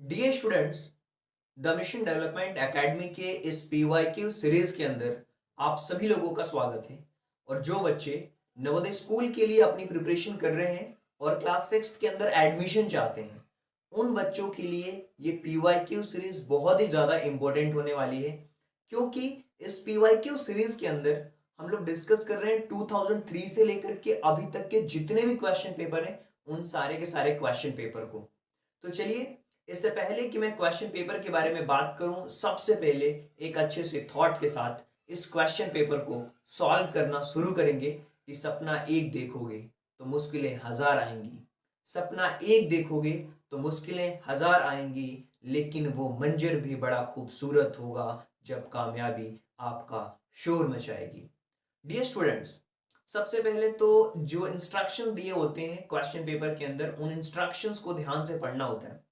Dear students, the mission development academy के इस PYQ series के अंदर आप सभी लोगों का स्वागत है। और जो बच्चे नवोदय स्कूल के लिए अपनी प्रिपरेशन कर रहे हैं और क्लास सिक्स के अंदर एडमिशन चाहते हैं, उन बच्चों के लिए ये पीवाईक्यू सीरीज बहुत ही ज़्यादा इंपॉर्टेंट होने वाली है। क्योंकि इस पीवाईक्यू सीरीज के अंदर हम लोग डिस्कस कर रहे हैं 2003 से लेकर के अभी तक के जितने भी क्वेश्चन पेपर हैं, उन सारे के सारे क्वेश्चन पेपर को। तो चलिए, इससे पहले कि मैं क्वेश्चन पेपर के बारे में बात करूं, सबसे पहले एक अच्छे से थॉट के साथ इस क्वेश्चन पेपर को सॉल्व करना शुरू करेंगे कि सपना एक देखोगे तो मुश्किलें हजार आएंगी। सपना एक देखोगे तो मुश्किलें हजार आएंगी, लेकिन वो मंजर भी बड़ा खूबसूरत होगा जब कामयाबी आपका शोर मचाएगी। डियर स्टूडेंट्स, सबसे पहले तो जो इंस्ट्रक्शन दिए होते हैं क्वेश्चन पेपर के अंदर, उन इंस्ट्रक्शंस को ध्यान से पढ़ना होता है।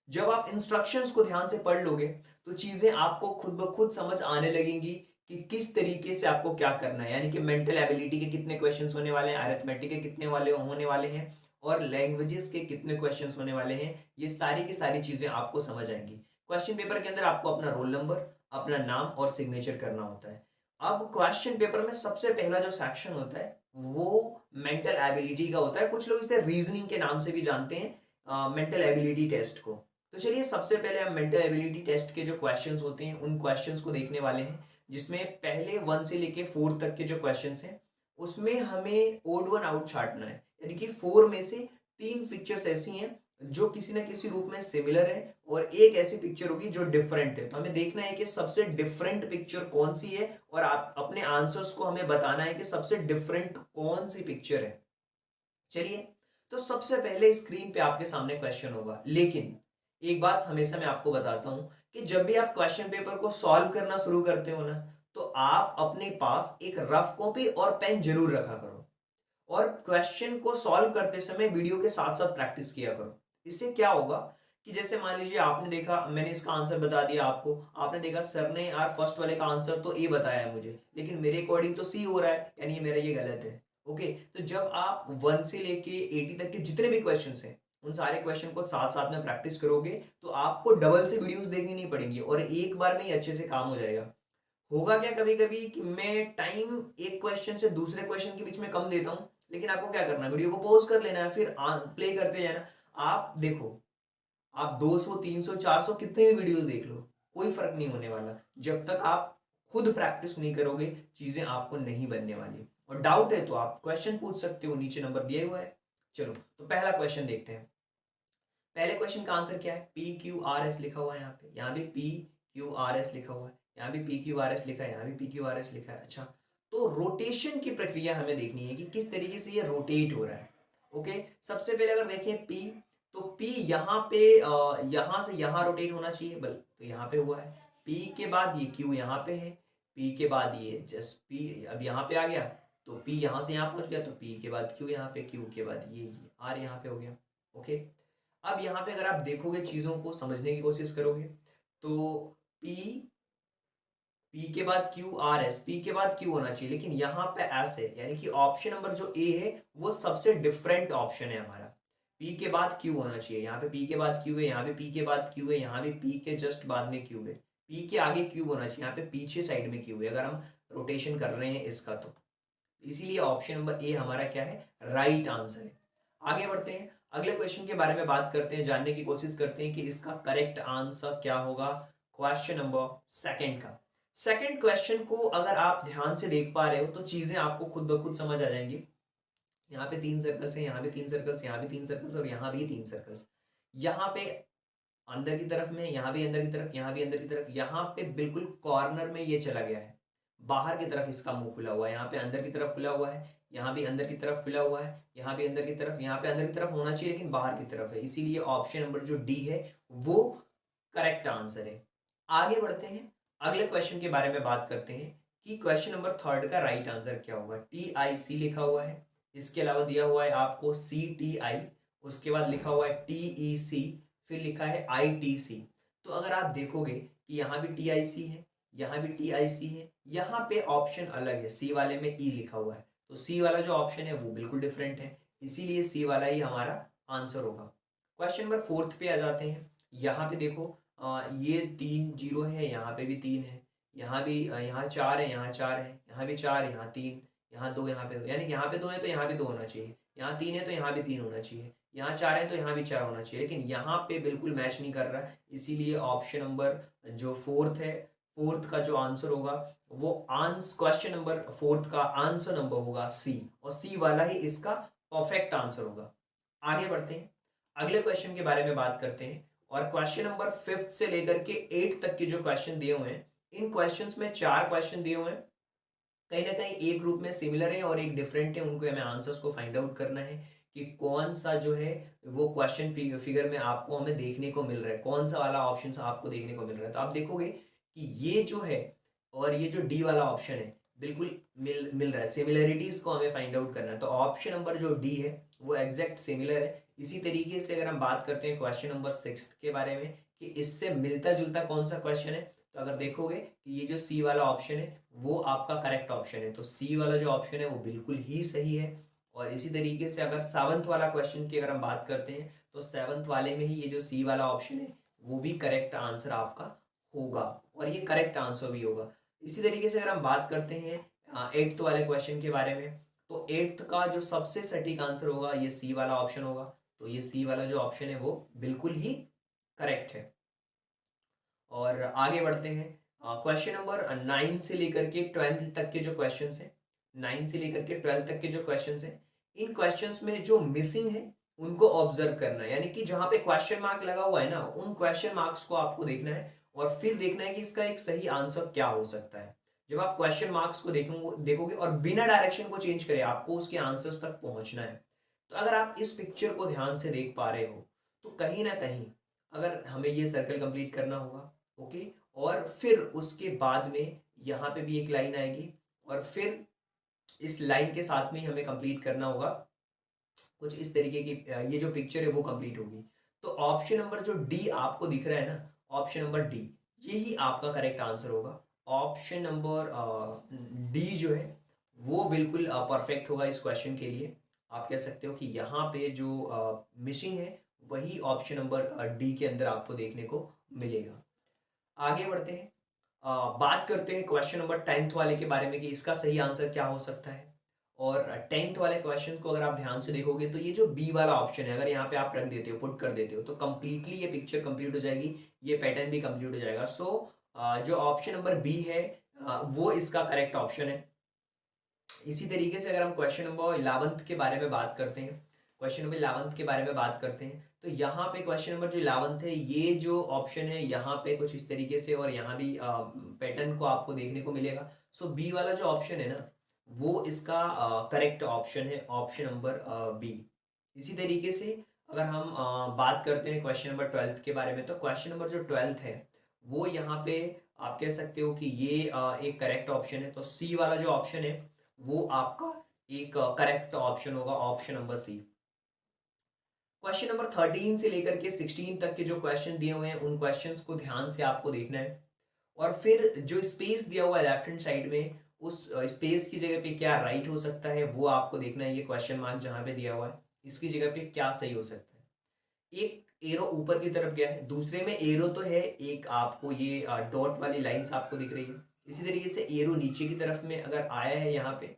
जब आप इंस्ट्रक्शंस को ध्यान से पढ़ लोगे तो चीजें आपको खुद ब खुद समझ आने लगेंगी कि किस तरीके से आपको क्या करना है। यानी कि मेंटल एबिलिटी के कितने क्वेश्चंस होने वाले हैं, अरिथमेटिक के कितने वाले होने वाले हैं, और लैंग्वेजेस के कितने क्वेश्चंस होने वाले हैं। ये सारी की सारी चीजें आपको समझ आएंगी। क्वेश्चन पेपर के अंदर आपको अपना रोल नंबर, अपना नाम और सिग्नेचर करना होता है। अब क्वेश्चन पेपर में सबसे पहला जो सेक्शन होता है वो मेंटल एबिलिटी का होता है। कुछ लोग इसे रीजनिंग के नाम से भी जानते हैं, मेंटल एबिलिटी टेस्ट को। तो चलिए, सबसे पहले हम मेंटल एबिलिटी टेस्ट के जो क्वेश्चंस होते हैं उन क्वेश्चंस को देखने वाले हैं, जिसमें पहले 1 से लेके 4 तक के जो क्वेश्चंस हैं उसमें हमें ओड वन आउट छांटना है। यानी कि 4 में से 3 पिक्चर्स ऐसी हैं जो किसी ना किसी रूप में सिमिलर है, और एक ऐसी पिक्चर होगी जो डिफरेंट है। तो हमें देखना है कि सबसे डिफरेंट पिक्चर कौन सी है, और आप अपने आंसर्स को हमें बताना है कि सबसे डिफरेंट कौन सी पिक्चर है। चलिए, तो सबसे पहले स्क्रीन पे आपके सामने क्वेश्चन होगा, लेकिन एक बात हमेशा मैं आपको बताता हूं कि जब भी आप क्वेश्चन पेपर को सॉल्व करना शुरू करते हो ना, तो आप अपने पास एक रफ कॉपी और पेन जरूर रखा करो, और क्वेश्चन को सॉल्व करते समय वीडियो के साथ साथ प्रैक्टिस किया करो। इससे क्या होगा कि जैसे मान लीजिए आपने देखा, मैंने इसका आंसर बता दिया आपको, आपने देखा सर ने यार फर्स्ट वाले का आंसर तो ए बताया है मुझे, लेकिन मेरे अकॉर्डिंग तो सी हो रहा है, यानी मेरा ये गलत है। ओके, तो जब आप 1 से लेके 80 तक के जितने भी क्वेश्चन हैं उन सारे क्वेश्चन को साथ साथ में प्रैक्टिस करोगे तो आपको डबल से वीडियोस देखनी नहीं पड़ेंगी और एक बार में ही अच्छे से काम हो जाएगा। होगा क्या कभी कभी कि मैं टाइम एक क्वेश्चन से दूसरे क्वेश्चन के बीच में कम देता हूं, लेकिन आपको क्या करना है, वीडियो को पॉज कर लेना है, फिर प्ले करते जाना। आप देखो, आप 200 300 400 कितने भी वीडियोस देख लो, कोई फर्क नहीं होने वाला जब तक आप खुद प्रैक्टिस नहीं करोगे। चीजें आपको नहीं बनने वाली। और डाउट है तो आप क्वेश्चन पूछ सकते हो, नीचे नंबर दिया हुआ है। चलो, तो पहला क्वेश्चन देखते हैं। पहले क्वेश्चन का आंसर क्या है, पी क्यू आर एस लिखा हुआ है यहाँ पे, यहाँ भी पी क्यू आर एस लिखा हुआ है, यहाँ भी पी क्यू आर एस लिखा है, यहाँ भी पी क्यू आर एस लिखा है। अच्छा, तो रोटेशन की प्रक्रिया हमें देखनी है कि किस तरीके से ये रोटेट हो रहा है। ओके, सबसे पहले अगर देखें पी, तो पी यहाँ पे यहाँ से यहाँ रोटेट होना चाहिए, बल तो यहाँ पे हुआ है। पी के बाद ये क्यू यहाँ पे है, पी के बाद ये जस्ट पी अब यहाँ पे आ गया, तो पी यहाँ से यहाँ पहुंच गया, तो पी के बाद क्यू यहाँ पे, क्यू के बाद ये आर यहाँ पे हो गया। ओके, अब यहाँ पे अगर आप देखोगे, चीजों को समझने की कोशिश करोगे, तो पी, पी के बाद क्यू आर एस, पी के बाद क्यू होना चाहिए, लेकिन यहाँ पे एस है, यानी कि ऑप्शन नंबर जो ए है वो सबसे डिफरेंट ऑप्शन है हमारा। पी के बाद क्यू होना चाहिए, यहाँ पे पी के बाद क्यू है, यहाँ पे पी के बाद क्यू है, यहाँ भी पी के जस्ट बाद में क्यू है, पी के आगे क्यू होना चाहिए, यहाँ पे पीछे साइड में क्यू है अगर हम रोटेशन कर रहे हैं इसका। तो इसीलिए ऑप्शन नंबर ए हमारा क्या है, राइट आंसर है। आगे बढ़ते हैं, अगले क्वेश्चन के बारे में बात करते हैं, जानने की कोशिश करते हैं कि इसका करेक्ट आंसर क्या होगा। क्वेश्चन नंबर सेकंड का, सेकंड क्वेश्चन को अगर आप ध्यान से देख पा रहे हो तो चीजें आपको खुद ब खुद समझ आ जाएंगी। यहाँ पे 3 सर्कल्स हैं, यहाँ पे 3 सर्कल्स, यहाँ भी 3 सर्कल्स और यहाँ भी 3 सर्कल्स। यहाँ पे अंदर की तरफ में, यहाँ भी अंदर की तरफ, यहाँ भी अंदर की तरफ, यहाँ पे बिल्कुल कॉर्नर में ये चला गया है, बाहर की तरफ इसका मुंह खुला हुआ है, यहाँ पे अंदर की तरफ खुला हुआ है, यहाँ भी अंदर की तरफ खुला हुआ है, यहाँ भी अंदर की तरफ, यहाँ पे अंदर की तरफ होना चाहिए लेकिन बाहर की तरफ है, इसीलिए ऑप्शन नंबर जो डी है वो करेक्ट आंसर है। आगे बढ़ते हैं, अगले क्वेश्चन के बारे में बात करते हैं कि क्वेश्चन नंबर थर्ड का राइट आंसर क्या होगा। टी आई सी लिखा हुआ है, इसके अलावा दिया हुआ है आपको सी टी आई, उसके बाद लिखा हुआ है टी ई सी, फिर लिखा है आई टी सी। तो अगर आप देखोगे कि यहाँ भी टी आई सी है, यहाँ भी टी आई सी है, यहाँ पे ऑप्शन अलग है, सी वाले में ई लिखा हुआ है, तो सी वाला जो ऑप्शन है वो बिल्कुल डिफरेंट है, इसीलिए सी वाला ही हमारा आंसर होगा। क्वेश्चन नंबर फोर्थ पे आ जाते हैं। यहाँ पे देखो ये 3 जीरो है, यहाँ पे भी 3 है, यहाँ भी यहाँ 4 है, यहाँ 4 है, यहाँ भी 4, यहाँ 3, यहाँ 2, यहाँ पे 2, यानी कि यहाँ पे 2 है तो यहाँ भी 2 होना चाहिए, यहाँ 3 है तो यहाँ भी 3 होना चाहिए, यहाँ 4 है तो यहाँ भी 4 होना चाहिए, लेकिन यहाँ पे बिल्कुल मैच नहीं कर रहा है। इसीलिए ऑप्शन नंबर जो फोर्थ है, फोर्थ का जो आंसर होगा वो क्वेश्चन नंबर फोर्थ का आंसर नंबर होगा सी, और सी वाला ही इसका परफेक्ट आंसर होगा। आगे बढ़ते हैं, अगले क्वेश्चन के बारे में बात करते हैं। और क्वेश्चन नंबर फिफ्थ से लेकर के 8 तक के जो क्वेश्चन दिए हुए हैं, इन क्वेश्चंस में 4 क्वेश्चन दिए हुए हैं, कहीं ना कहीं एक ग्रुप में सिमिलर है और एक डिफरेंट है। उनको हमें आंसर्स को फाइंड आउट करना है कि कौन सा जो है वो क्वेश्चन फिगर में आपको हमें देखने को मिल रहा है, कौन सा वाला ऑप्शन आपको देखने को मिल रहा है। तो आप देखोगे कि ये जो है और ये जो डी वाला ऑप्शन है बिल्कुल मिल रहा है, सिमिलरिटीज को हमें फाइंड आउट करना है। तो ऑप्शन नंबर जो डी है वो एग्जैक्ट सिमिलर है। इसी तरीके से अगर हम बात करते हैं क्वेश्चन नंबर 6 के बारे में कि इससे मिलता जुलता कौन सा क्वेश्चन है, तो अगर देखोगे कि ये जो सी वाला ऑप्शन है वो आपका करेक्ट ऑप्शन है, तो सी वाला जो ऑप्शन है वो बिल्कुल ही सही है। और इसी तरीके से अगर सेवंथ वाला क्वेश्चन की अगर हम बात करते हैं तो सेवंथ वाले में ही ये जो सी वाला ऑप्शन है वो भी करेक्ट आंसर आपका होगा, और ये करेक्ट आंसर भी होगा। इसी तरीके से अगर हम बात करते हैं एट्थ वाले क्वेश्चन के बारे में, तो एट्थ का जो सबसे सटीक आंसर होगा ये सी वाला ऑप्शन होगा। तो ये सी वाला जो ऑप्शन है वो बिल्कुल ही करेक्ट है। और आगे बढ़ते हैं, क्वेश्चन नंबर 9 से लेकर के 12 तक के जो क्वेश्चंस हैं, 9 से लेकर के 12 तक के जो क्वेश्चंस हैं, इन क्वेश्चंस में जो मिसिंग है उनको ऑब्जर्व करना है, यानी कि जहां पे क्वेश्चन मार्क लगा हुआ है ना, उन क्वेश्चन मार्क्स को आपको देखना है और फिर देखना है कि इसका एक सही आंसर क्या हो सकता है। जब आप क्वेश्चन मार्क्स को देखोगे और बिना डायरेक्शन को चेंज करे आपको उसके आंसर्स तक पहुंचना है। तो अगर आप इस पिक्चर को ध्यान से देख पा रहे हो तो कहीं ना कहीं अगर हमें ये सर्कल कंप्लीट करना होगा, ओके, और फिर उसके बाद में यहाँ पे भी एक लाइन आएगी और फिर इस लाइन के साथ में ही हमें कंप्लीट करना होगा कुछ इस तरीके की, ये जो पिक्चर है वो कंप्लीट होगी। तो ऑप्शन नंबर जो डी आपको दिख रहा है ना, ऑप्शन नंबर डी, यही आपका करेक्ट आंसर होगा। ऑप्शन नंबर डी जो है वो बिल्कुल परफेक्ट होगा इस क्वेश्चन के लिए। आप कह सकते हो कि यहाँ पे जो मिसिंग है वही ऑप्शन नंबर डी के अंदर आपको देखने को मिलेगा। आगे बढ़ते हैं, बात करते हैं क्वेश्चन नंबर 10th वाले के बारे में कि इसका सही आंसर क्या हो सकता है। और 10th वाले क्वेश्चन को अगर आप ध्यान से देखोगे तो ये जो बी वाला ऑप्शन है अगर यहाँ पे आप रख देते हो, पुट कर देते हो, तो कंप्लीटली ये पिक्चर कंप्लीट हो जाएगी, ये पैटर्न भी कंप्लीट हो जाएगा। सो जो ऑप्शन नंबर बी है वो इसका करेक्ट ऑप्शन है। इसी तरीके से अगर हम क्वेश्चन नंबर 11th के बारे में बात करते हैं, क्वेश्चन नंबर 11th के बारे में बात करते हैं, तो यहाँ पे क्वेश्चन नंबर जो 11th है ये जो ऑप्शन है यहाँ पे कुछ इस तरीके से, और यहाँ भी पैटर्न को आपको देखने को मिलेगा। सो बी वाला जो ऑप्शन है ना वो इसका करेक्ट ऑप्शन है, ऑप्शन नंबर बी। इसी तरीके से अगर हम बात करते हैं क्वेश्चन नंबर 12th के बारे में, तो क्वेश्चन नंबर जो 12th है वो यहाँ पे आप कह सकते हो कि ये एक करेक्ट ऑप्शन है। तो सी वाला जो ऑप्शन है वो आपका एक करेक्ट ऑप्शन होगा, option number C. Question number 13 से लेकर के 16 तक के जो क्वेश्चन दिए हुए हैं उन क्वेश्चंस को ध्यान से आपको देखना है, और फिर जो स्पेस दिया हुआ है लेफ्ट हैंड साइड में उस स्पेस की जगह पे क्या राइट हो सकता है वो आपको देखना है। ये क्वेश्चन मार्क जहां पे दिया हुआ है इसकी जगह पे क्या सही हो सकता है। एक एरो ऊपर की तरफ गया है, दूसरे में एरो तो है, एक आपको ये डॉट वाली लाइंस आपको दिख रही है। इसी तरीके से एरो नीचे की तरफ में अगर आया है यहाँ पे,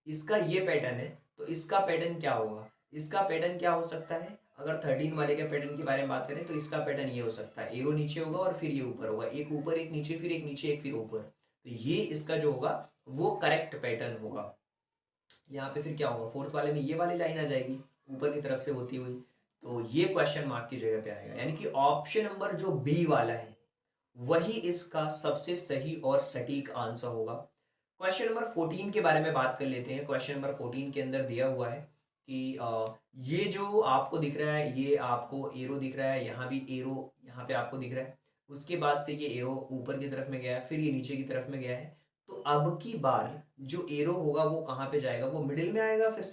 इसका ये पैटर्न है, तो इसका पैटर्न क्या होगा, इसका पैटर्न क्या हो सकता है। अगर 13 वाले के पैटर्न के बारे में बात करें तो इसका पैटर्न ये हो सकता है, एरो नीचे होगा और फिर ये ऊपर होगा, एक ऊपर एक नीचे, फिर एक नीचे एक फिर ऊपर। तो ये इसका जो होगा वो करेक्ट पैटर्न होगा। यहाँ पे फिर क्या होगा, फोर्थ वाले में ये वाली लाइन आ जाएगी ऊपर की तरफ से होती हुई, तो ये क्वेश्चन मार्क की जगह पे आएगा, यानी कि ऑप्शन नंबर जो बी वाला है वही इसका सबसे सही और सटीक आंसर होगा। क्वेश्चन नंबर 14 के बारे में बात कर लेते हैं। क्वेश्चन नंबर 14 के अंदर दिया हुआ है कि ये जो आपको दिख रहा है, ये आपको एरो दिख रहा है, यहाँ भी एरो यहाँ पे आपको दिख रहा है, उसके बाद से ये एरो ऊपर की तरफ में गया है, फिर ये नीचे की तरफ में गया है। तो अब की बार जो एरो होगा वो कहाँ पे जाएगा, वो मिडिल में आएगा, फिर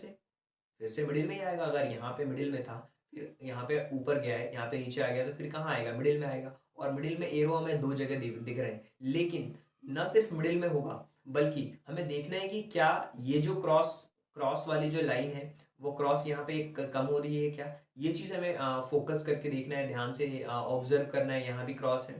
से मिडिल में ही आएगा। अगर यहाँ पे मिडिल में था, फिर यहाँ पे ऊपर गया है, यहाँ पे नीचे आ गया, तो फिर कहाँ आएगा, मिडिल में आएगा। और मिडिल में एरो हमें दो जगह दिख रहे हैं, लेकिन न सिर्फ मिडिल में होगा बल्कि हमें देखना है कि क्या ये जो क्रॉस क्रॉस वाली जो लाइन है वो क्रॉस यहाँ पे एक कम हो रही है क्या, ये चीज़ हमें फोकस करके देखना है, ध्यान से ऑब्जर्व करना है, यहाँ भी क्रॉस है।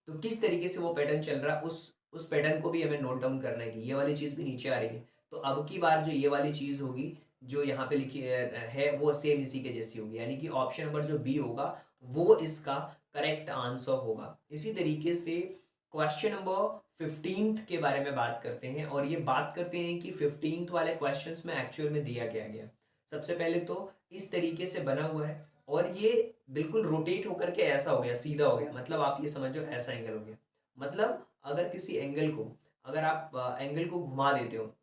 तो किस तरीके से वो पैटर्न चल रहा है, उस पैटर्न को भी हमें नोट डाउन करना है कि ये वाली चीज़ भी नीचे आ रही है। तो अब की बार जो ये वाली चीज़ होगी जो यहाँ पे लिखी है वो सेम इसी के जैसी होगी, यानी कि ऑप्शन नंबर जो बी होगा वो इसका करेक्ट आंसर होगा। इसी तरीके से क्वेश्चन नंबर 15 के बारे में बात करते हैं, और ये बात करते हैं कि 15 वाले क्वेश्चंस में एक्चुअल में दिया क्या गया। सबसे पहले तो इस तरीके से बना हुआ है, और ये बिल्कुल रोटेट होकर के ऐसा हो गया, सीधा हो गया, मतलब आप ये समझो ऐसा एंगल हो गया। मतलब अगर किसी एंगल को, अगर आप एंगल को घुमा देते हो,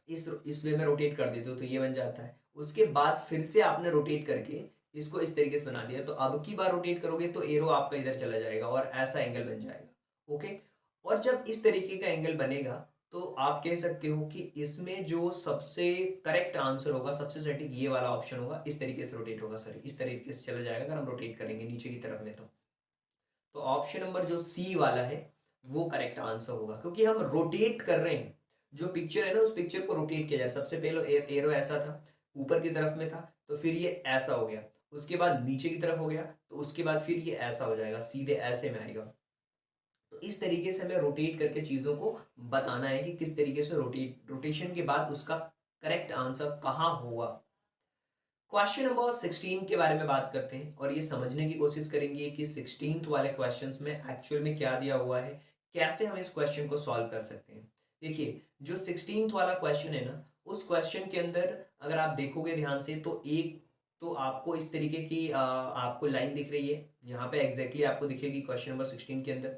इस वे में रोटेट कर देते हो तो ये बन जाता है। उसके बाद फिर से आपने रोटेट करके इसको इस तरीके से बना दिया, तो अब की बार रोटेट करोगे तो एरो आपका इधर चला जाएगा और ऐसा एंगल बन जाएगा। ओके, और जब इस तरीके का एंगल बनेगा तो आप कह सकते हो कि इसमें जो सबसे करेक्ट आंसर होगा, सबसे सटीक ये वाला ऑप्शन होगा, इस तरीके से रोटेट होगा, सॉरी इस तरीके से चला जाएगा अगर हम रोटेट करेंगे नीचे की तरफ में। तो ऑप्शन नंबर जो सी वाला है वो करेक्ट आंसर होगा, क्योंकि हम रोटेट कर रहे हैं। जो पिक्चर है ना, उस पिक्चर को रोटेट किया जाए। सबसे पहले एरो ऐसा था, ऊपर की तरफ में था, तो फिर ये ऐसा हो गया, उसके बाद नीचे की तरफ हो गया, तो उसके बाद फिर ये ऐसा हो जाएगा, सीधे ऐसे में आएगा। तो इस तरीके से हमें रोटेट करके चीज़ों को बताना है कि किस तरीके से रोटेशन के बाद उसका करेक्ट आंसर कहाँ होगा। क्वेश्चन नंबर 16 के बारे में बात करते हैं, और ये समझने की कोशिश करेंगे कि 16th वाले क्वेश्चंस में एक्चुअल में क्या दिया हुआ है, कैसे हम इस क्वेश्चन को सॉल्व कर सकते हैं। देखिए, जो 16th वाला क्वेश्चन है ना, उस क्वेश्चन के अंदर अगर आप देखोगे ध्यान से तो एक तो आपको इस तरीके की आपको लाइन दिख रही है, यहाँ पे एग्जैक्टली आपको दिखेगी क्वेश्चन नंबर 16 के अंदर।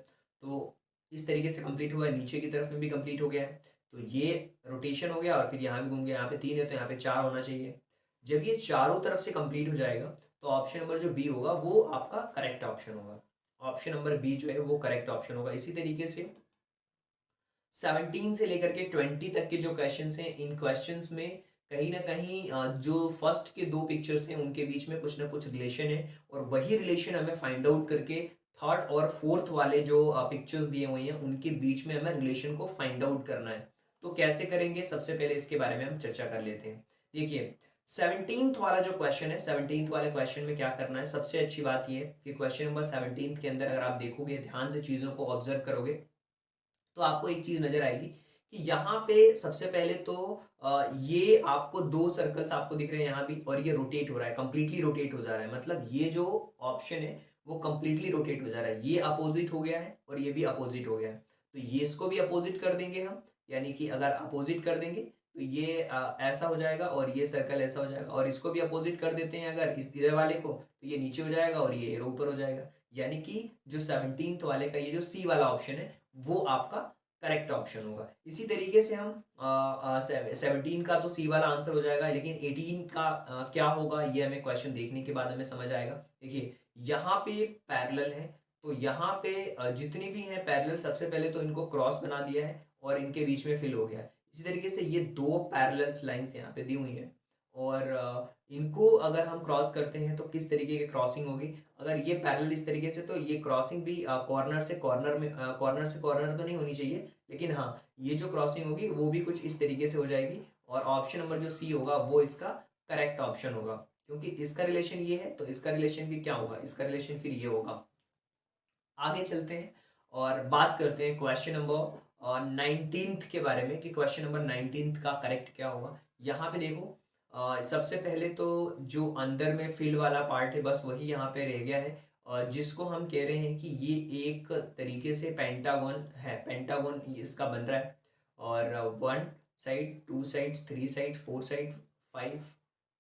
तो इस तरीके से कंप्लीट हुआ है, नीचे की तरफ में भी कंप्लीट हो गया है, तो ये रोटेशन हो गया, और फिर यहाँ भी घूम गया, यहाँ पे 3 है तो यहाँ पे 4 होना चाहिए। जब ये चारों तरफ से कंप्लीट हो जाएगा तो ऑप्शन नंबर जो बी होगा वो आपका करेक्ट ऑप्शन होगा। ऑप्शन नंबर बी जो है वो करेक्ट ऑप्शन होगा। इसी तरीके से 17 से लेकर के 20 तक के जो क्वेश्चंस हैं, इन क्वेश्चंस में कहीं ना कहीं जो फर्स्ट के दो पिक्चर्स हैं उनके बीच में कुछ ना कुछ रिलेशन है, और वही रिलेशन हमें फाइंड आउट करके थर्ड और फोर्थ वाले जो पिक्चर्स दिए हुए हैं उनके बीच में हमें रिलेशन को फाइंड आउट करना है। तो कैसे करेंगे, सबसे पहले इसके बारे में हम चर्चा कर लेते हैं। देखिए, 17th वाला जो क्वेश्चन है, 17th वाले क्वेश्चन में क्या करना है, सबसे अच्छी बात यह कि क्वेश्चन नंबर 17 के अंदर अगर आप देखोगे, ध्यान से चीजों को ऑब्जर्व करोगे, तो आपको एक चीज नजर आएगी कि यहाँ पे सबसे पहले तो ये आपको दो सर्कल्स आपको दिख रहे हैं यहाँ भी, और ये रोटेट हो रहा है, कंप्लीटली रोटेट हो जा रहा है, मतलब ये जो ऑप्शन है वो कंप्लीटली रोटेट हो जा रहा है। ये अपोजिट हो गया है और ये भी अपोजिट हो गया है, तो ये इसको भी अपोजिट कर देंगे हम, यानी कि अगर अपोजिट कर देंगे तो ये ऐसा हो जाएगा और ये सर्कल ऐसा हो जाएगा, और इसको भी अपोजिट कर देते हैं अगर इस इधर वाले को, तो ये नीचे हो जाएगा और ये एरो ऊपर हो जाएगा। यानी कि जो 17th वाले का ये जो सी वाला ऑप्शन है वो आपका करेक्ट ऑप्शन होगा। इसी तरीके से हम 17 का तो सी वाला आंसर हो जाएगा, लेकिन 18 का क्या होगा ये हमें क्वेश्चन देखने के बाद हमें समझ आएगा। देखिए, यहाँ पे पैरेलल है, तो यहाँ पे जितनी भी हैं पैरेलल, सबसे पहले तो इनको क्रॉस बना दिया है और इनके बीच में फिल हो गया है। इसी तरीके से ये दो पैरेलल्स लाइंस यहाँ पे दी हुई हैं, और इनको अगर हम क्रॉस करते हैं तो किस तरीके की क्रॉसिंग होगी। अगर ये पैरेलल इस तरीके से, तो ये क्रॉसिंग भी कॉर्नर से कॉर्नर में, कॉर्नर से कॉर्नर तो नहीं होनी चाहिए, लेकिन हाँ ये जो क्रॉसिंग होगी वो भी कुछ इस तरीके से हो जाएगी, और ऑप्शन नंबर जो सी होगा वो इसका करेक्ट ऑप्शन होगा, क्योंकि इसका रिलेशन ये है तो इसका रिलेशन भी क्या होगा, इसका रिलेशन फिर ये होगा। आगे चलते हैं और बात करते हैं क्वेश्चन नंबर 19th के बारे में, कि क्वेश्चन नंबर 19th का करेक्ट क्या होगा। यहाँ पे देखो, सबसे पहले तो जो अंदर में फिल वाला पार्ट है बस वही यहाँ पे रह गया है, जिसको हम कह रहे हैं कि ये एक तरीके से पेंटागन है, पेंटागन इसका बन रहा है, और 1 side, 2 sides, 3 sides, 4 side, 5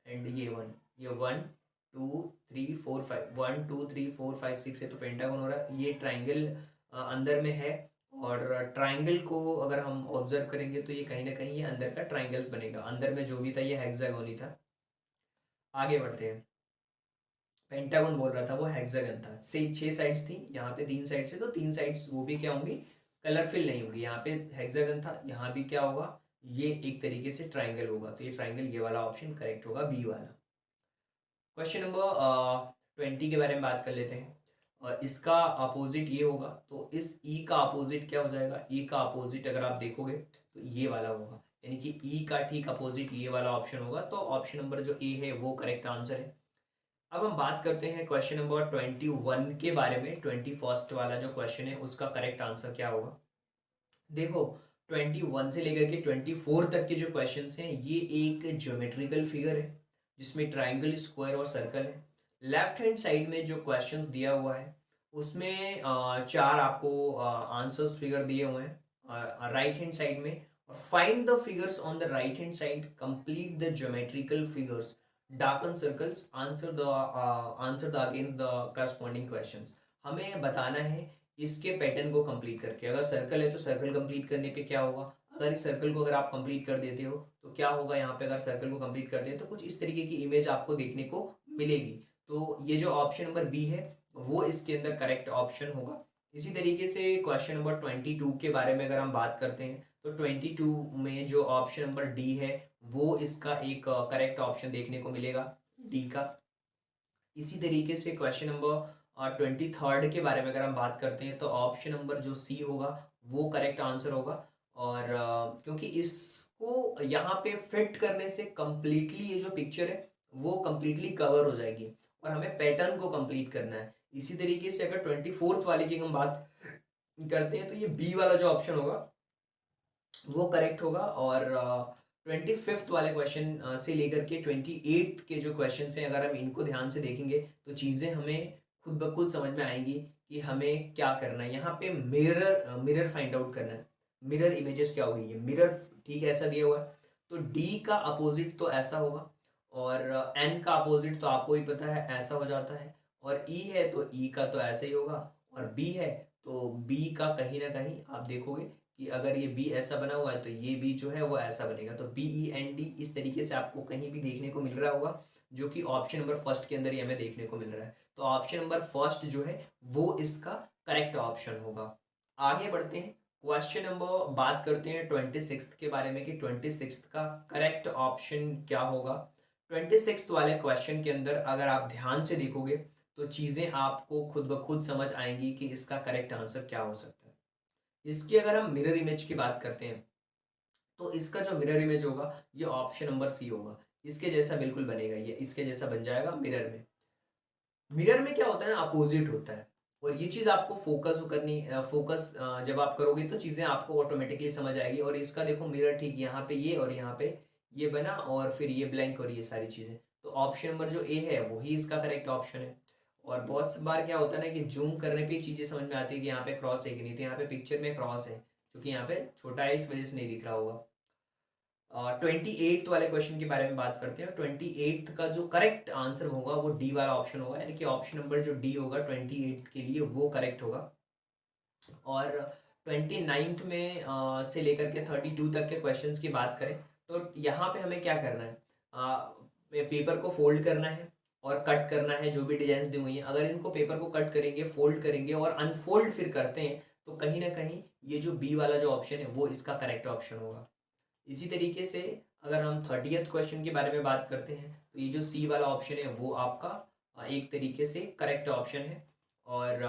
and ये 1, ये 1 2 3 4 5, 1 2 3 4 5 6 है, तो पेंटागन हो रहा है। ये ट्राइंगल अंदर में है, और ट्राइंगल को अगर हम ऑब्जर्व करेंगे तो ये कहीं ना कहीं ये अंदर का ट्राइंगल्स बनेगा, अंदर में जो भी था ये हेक्सागोन ही था। आगे बढ़ते हैं, पेंटागन बोल रहा था वो हेक्सागन था, से 6 साइड्स थी, यहाँ पे 3 साइड्स है, तो 3 साइड्स वो भी क्या होंगी, कलरफिल नहीं होंगी। यहाँ पे हेक्सागन था, यहाँ भी क्या होगा, ये एक तरीके से ट्राइंगल होगा, तो ये ट्राइंगल, ये वाला ऑप्शन करेक्ट होगा, बी वाला। क्वेश्चन नंबर 20 के बारे में बात कर लेते हैं, और इसका अपोजिट ये होगा, तो इस ई का अपोजिट क्या हो जाएगा, ई का अपोजिट अगर आप देखोगे तो ये वाला होगा, यानी कि ई का ठीक अपोजिट ये वाला ऑप्शन होगा, तो ऑप्शन नंबर जो ए है वो करेक्ट आंसर है। अब हम बात करते हैं क्वेश्चन नंबर 21 के बारे में। 21st वाला जो क्वेश्चन है उसका करेक्ट आंसर क्या होगा। देखो, 21 से लेकर के 24 तक के जो क्वेश्चन हैं ये एक ज्योमेट्रिकल फिगर है जिसमें ट्राइंगल, स्क्वायर और सर्कल है। लेफ्ट हैंड साइड में जो क्वेश्चंस दिया हुआ है उसमें चार आपको आंसर्स फिगर दिए हुए हैं राइट हैंड साइड में। और find the figures on the right hand side, complete the geometrical figures, darken circles, answer the against the corresponding questions. हमें बताना है इसके पैटर्न को कंप्लीट करके। अगर सर्कल है तो सर्कल कंप्लीट करने पे क्या होगा, अगर इस सर्कल को अगर आप कंप्लीट कर देते हो तो क्या होगा यहाँ पे। अगर सर्कल को कंप्लीट कर दें तो कुछ इस तरीके की इमेज आपको देखने को मिलेगी। तो ये जो ऑप्शन नंबर बी है वो इसके अंदर करेक्ट ऑप्शन होगा। इसी तरीके से क्वेश्चन नंबर 22 के बारे में अगर हम बात करते हैं तो 22 में जो ऑप्शन नंबर डी है वो इसका एक करेक्ट ऑप्शन देखने को मिलेगा, डी का। इसी तरीके से क्वेश्चन नंबर 23 के बारे में अगर हम बात करते हैं तो ऑप्शन नंबर जो सी होगा वो करेक्ट आंसर होगा। और क्योंकि इसको यहाँ पे फिट करने से कंप्लीटली ये जो पिक्चर है वो कंप्लीटली कवर हो जाएगी और हमें पैटर्न को कंप्लीट करना है। इसी तरीके से अगर 24th वाले की हम बात करते हैं तो ये बी वाला जो ऑप्शन होगा वो करेक्ट होगा। और 25th वाले क्वेश्चन से लेकर के 28 के जो क्वेश्चन हैं अगर हम इनको ध्यान से देखेंगे तो चीज़ें हमें खुद ब खुद समझ में आएंगी कि हमें क्या करना है। यहाँ पे मिरर फाइंड आउट करना है। मिरर इमेजेस क्या होगी, ये मिरर ठीक ऐसा दिया हुआ है तो डी का अपोजिट तो ऐसा होगा, और एन का अपोजिट तो आपको ही पता है ऐसा हो जाता है, और ई है तो ई का तो ऐसे ही होगा, और बी है तो बी का कहीं ना कहीं आप देखोगे कि अगर ये बी ऐसा बना हुआ है तो ये बी जो है वो ऐसा बनेगा। तो बी ई एन डी इस तरीके से आपको कहीं भी देखने को मिल रहा होगा, जो कि ऑप्शन नंबर फर्स्ट के अंदर ही हमें देखने को मिल रहा है। तो ऑप्शन नंबर फर्स्ट जो है वो इसका करेक्ट ऑप्शन होगा। आगे बढ़ते हैं, क्वेश्चन नंबर बात करते हैं 26 के बारे में कि 26 का करेक्ट ऑप्शन क्या होगा। 26 वाले क्वेश्चन के अंदर अगर आप ध्यान से देखोगे तो चीज़ें आपको खुद ब खुद समझ आएंगी कि इसका करेक्ट आंसर क्या हो सकता है। इसकी अगर हम मिरर इमेज की बात करते हैं तो इसका जो मिरर इमेज होगा ये ऑप्शन नंबर सी होगा। इसके जैसा बिल्कुल बनेगा, ये इसके जैसा बन जाएगा मिरर में। मिरर में क्या होता है ना, अपोजिट होता है। और ये चीज़ आपको फोकस जब आप करोगे तो चीज़ें आपको ऑटोमेटिकली समझ आएगी। और इसका देखो मिरर ठीक यहाँ पे ये और यहाँ पे ये बना, और फिर ये ब्लैंक और ये सारी चीज़ें। तो ऑप्शन नंबर जो ए है वही इसका करेक्ट ऑप्शन है। और बहुत बार क्या होता है ना कि जूम करने पे चीज़ें समझ में आती है कि यहाँ पे क्रॉस है कि नहीं। तो यहाँ पे पिक्चर में क्रॉस है क्योंकि यहाँ पे छोटा है, इस वजह से नहीं दिख रहा होगा। 28 वाले क्वेश्चन के बारे में बात करते हैं। 28 का जो करेक्ट आंसर होगा वो डी वाला ऑप्शन होगा, यानी कि ऑप्शन नंबर जो डी होगा 28 के लिए वो करेक्ट होगा। और 29th में से लेकर के 32 तक के क्वेश्चंस की बात करें तो यहाँ पे हमें क्या करना है, पेपर को फोल्ड करना है और कट करना है। जो भी डिजाइन दी हुई है अगर इनको पेपर को कट करेंगे, फोल्ड करेंगे और अनफोल्ड फिर करते हैं तो कहीं ना कहीं ये जो बी वाला जो ऑप्शन है वो इसका करेक्ट ऑप्शन होगा। इसी तरीके से अगर हम 30th क्वेश्चन के बारे में बात करते हैं तो ये जो सी वाला ऑप्शन है वो आपका एक तरीके से करेक्ट ऑप्शन है। और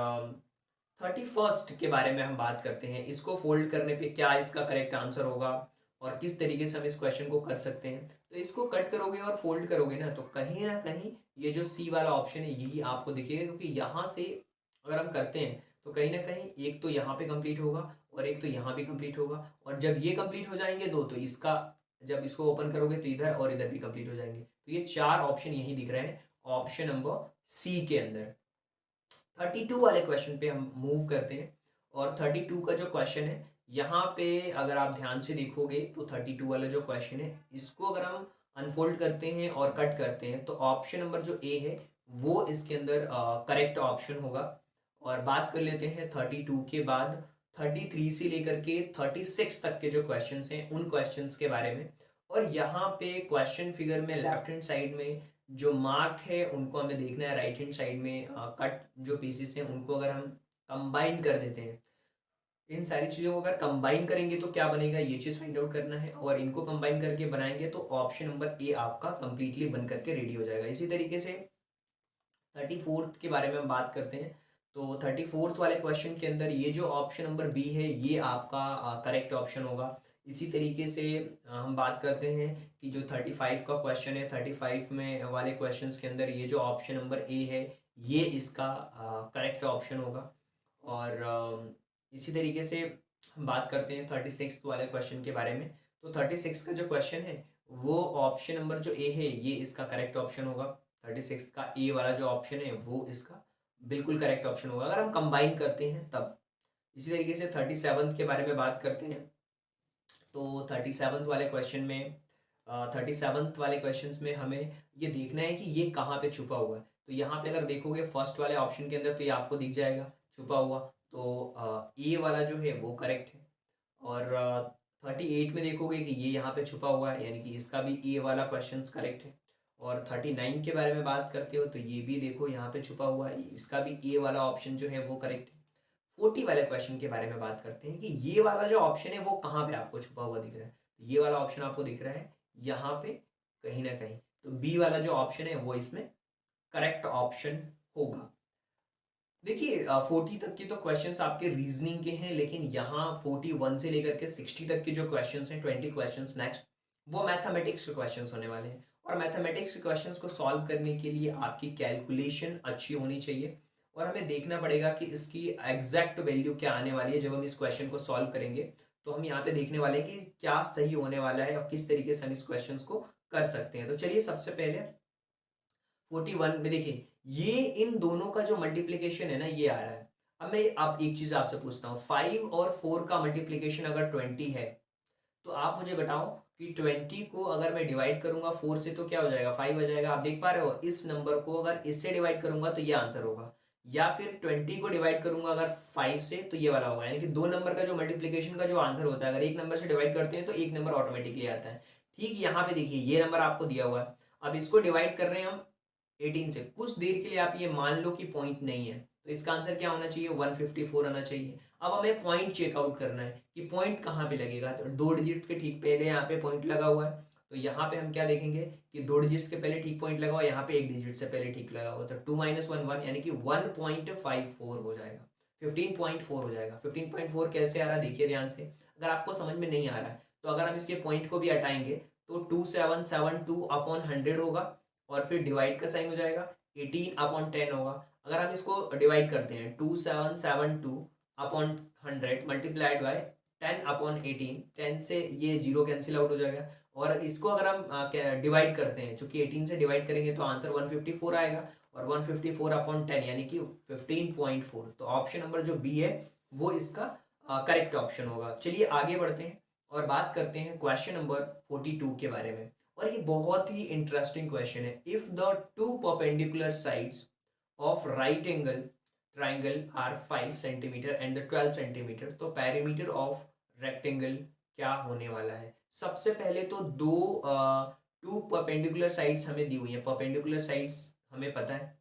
31st के बारे में हम बात करते हैं, इसको फोल्ड करने पे क्या इसका करेक्ट आंसर होगा और किस तरीके से हम इस क्वेश्चन को कर सकते हैं। तो इसको कट करोगे और फोल्ड करोगे ना तो कहीं ना कहीं ये जो सी वाला ऑप्शन है यही आपको दिखेगा, क्योंकि यहाँ से अगर हम करते हैं तो कहीं ना कहीं एक तो यहाँ पे कंप्लीट होगा और एक तो यहाँ भी कंप्लीट होगा, और जब ये कंप्लीट हो जाएंगे दो तो इसका जब इसको ओपन करोगे तो इधर और इधर भी कंप्लीट हो जाएंगे। तो ये चार ऑप्शन यही दिख रहे हैं ऑप्शन नंबर सी के अंदर। 32 वाले क्वेश्चन पे हम मूव करते हैं। और 32 का जो क्वेश्चन है यहाँ पे अगर आप ध्यान से देखोगे तो 32 वाला जो क्वेश्चन है इसको अगर हम अनफोल्ड करते हैं और कट करते हैं तो ऑप्शन नंबर जो ए है वो इसके अंदर करेक्ट ऑप्शन होगा। और बात कर लेते हैं 32 के बाद 33 से लेकर के 36 तक के जो क्वेश्चन हैं उन क्वेश्चन के बारे में। और यहाँ पे क्वेश्चन फिगर में लेफ्ट हैंड साइड में जो मार्क है उनको हमें देखना है, राइट हैंड साइड में कट जो पीसेस हैं उनको अगर हम कंबाइन कर देते हैं, इन सारी चीज़ों को अगर कंबाइन करेंगे तो क्या बनेगा ये चीज़ फाइंड आउट करना है। और इनको कंबाइन करके बनाएंगे तो ऑप्शन नंबर ए आपका कंप्लीटली बन करके रेडी हो जाएगा। इसी तरीके से 34th के बारे में हम बात करते हैं तो 34th वाले क्वेश्चन के अंदर ये जो ऑप्शन नंबर बी है ये आपका करेक्ट ऑप्शन होगा। इसी तरीके से हम बात करते हैं कि जो 35 का क्वेश्चन है, 35 में वाले क्वेश्चंस के अंदर ये जो ऑप्शन नंबर ए है ये इसका करेक्ट ऑप्शन होगा। और इसी तरीके से हम बात करते हैं 36 वाले क्वेश्चन के बारे में। तो 36 का जो क्वेश्चन है वो ऑप्शन नंबर जो ए है ये इसका करेक्ट ऑप्शन होगा। 36 का ए वाला जो ऑप्शन है वो इसका बिल्कुल करेक्ट ऑप्शन होगा अगर हम कंबाइन करते हैं तब। इसी तरीके से 37 के बारे में बात करते हैं। तो 37 वाले क्वेश्चन में 37 वाले क्वेश्चंस में हमें ये देखना है कि ये कहाँ पे छुपा हुआ है। तो यहाँ पे अगर देखोगे फर्स्ट वाले ऑप्शन के अंदर तो ये आपको दिख जाएगा छुपा हुआ। तो ए वाला जो है वो करेक्ट है। और 38 में देखोगे कि ये यहाँ पे छुपा हुआ है, यानी कि इसका भी ए वाला क्वेश्चन करेक्ट है। और 39 के बारे में बात करते हो तो ये भी देखो यहाँ पे छुपा हुआ है, इसका भी ए वाला ऑप्शन जो है वो करेक्ट है। 40 वाले क्वेश्चन के बारे में बात करते हैं कि ये वाला जो ऑप्शन है वो कहाँ पे आपको छुपा हुआ दिख रहा है। तो ये वाला ऑप्शन आपको दिख रहा है यहाँ पे कहीं ना कहीं। तो बी वाला जो ऑप्शन है वो इसमें करेक्ट ऑप्शन होगा। देखिए 40 तक के तो क्वेश्चंस आपके रीजनिंग के हैं, लेकिन यहाँ 41 से लेकर के 60 तक के जो क्वेश्चंस हैं, 20 क्वेश्चंस नेक्स्ट, वो मैथमेटिक्स के क्वेश्चंस होने वाले हैं। और मैथमेटिक्स के क्वेश्चंस को सॉल्व करने के लिए आपकी कैलकुलेशन अच्छी होनी चाहिए और हमें देखना पड़ेगा कि इसकी एग्जैक्ट वैल्यू क्या आने वाली है। जब हम इस क्वेश्चन को सॉल्व करेंगे तो हम यहाँ पे देखने वाले हैं कि क्या सही होने वाला है और किस तरीके से हम इस क्वेश्चन को कर सकते हैं। तो चलिए सबसे पहले 41 में देखिए ये इन दोनों का जो मल्टीप्लीकेशन है ना ये आ रहा है। अब मैं अब एक चीज आपसे पूछता हूँ, 5 और 4 का मल्टीप्लीकेशन अगर 20 है तो आप मुझे बताओ कि 20 को अगर मैं डिवाइड करूंगा 4 से तो क्या हो जाएगा, 5 हो जाएगा। आप देख पा रहे हो इस नंबर को अगर इससे डिवाइड करूंगा तो ये आंसर होगा, या फिर 20 को डिवाइड करूंगा अगर 5 से तो ये वाला होगा। यानी कि दो नंबर का जो मल्टीप्लीकेशन का जो आंसर होता है अगर एक नंबर से डिवाइड करते हैं तो एक नंबर ऑटोमेटिकली आता है। ठीक यहाँ पे देखिए ये नंबर आपको दिया हुआ है, अब इसको डिवाइड कर रहे हैं हम 18 से। कुछ देर के लिए आप ये मान लो कि पॉइंट नहीं है तो इसका आंसर क्या होना चाहिए, 154 आना चाहिए। अब हमें पॉइंट चेकआउट करना है कि पॉइंट कहाँ पे लगेगा। तो दो डिजिट के ठीक पहले यहाँ पे पॉइंट लगा हुआ है, तो यहाँ पे हम क्या देखेंगे कि दो डिजिट्स के पहले ठीक पॉइंट लगा हुआ है, यहाँ पे एक डिजिट से पहले ठीक लगा हुआ, तो 2 - 1 1 यानी कि 1.54 हो जाएगा, 15.4 हो जाएगा। 15.4 कैसे आ रहा है देखिए ध्यान से, अगर आपको समझ में नहीं आ रहा है तो अगर हम इसके पॉइंट को भी हटाएंगे तो 2772 अपॉन 100 होगा और फिर डिवाइड का साइन हो जाएगा, 18/10 होगा। अगर हम इसको डिवाइड करते हैं 2772 अपॉन 100 मल्टीप्लाइड बाय 10/18, 10 से ये जीरो कैंसिल आउट हो जाएगा। और इसको अगर हम डिवाइड करते हैं, चूंकि 18 से डिवाइड करेंगे तो आंसर 154 आएगा, और 154/10 यानी कि 15.4। तो ऑप्शन नंबर जो बी है वो इसका करेक्ट ऑप्शन होगा। चलिए आगे बढ़ते हैं और बात करते हैं क्वेश्चन नंबर 42 के बारे में। और ये बहुत ही इंटरेस्टिंग क्वेश्चन है। If the two perpendicular sides of right angle triangle are 5 centimetre and 12 centimetre, तो पेरीमीटर ऑफ रेक्टेंगल क्या होने वाला है। सबसे पहले तो दो टू परपेंडिकुलर साइड्स हमें दी हुई है। परपेंडिकुलर साइड्स हमें पता है,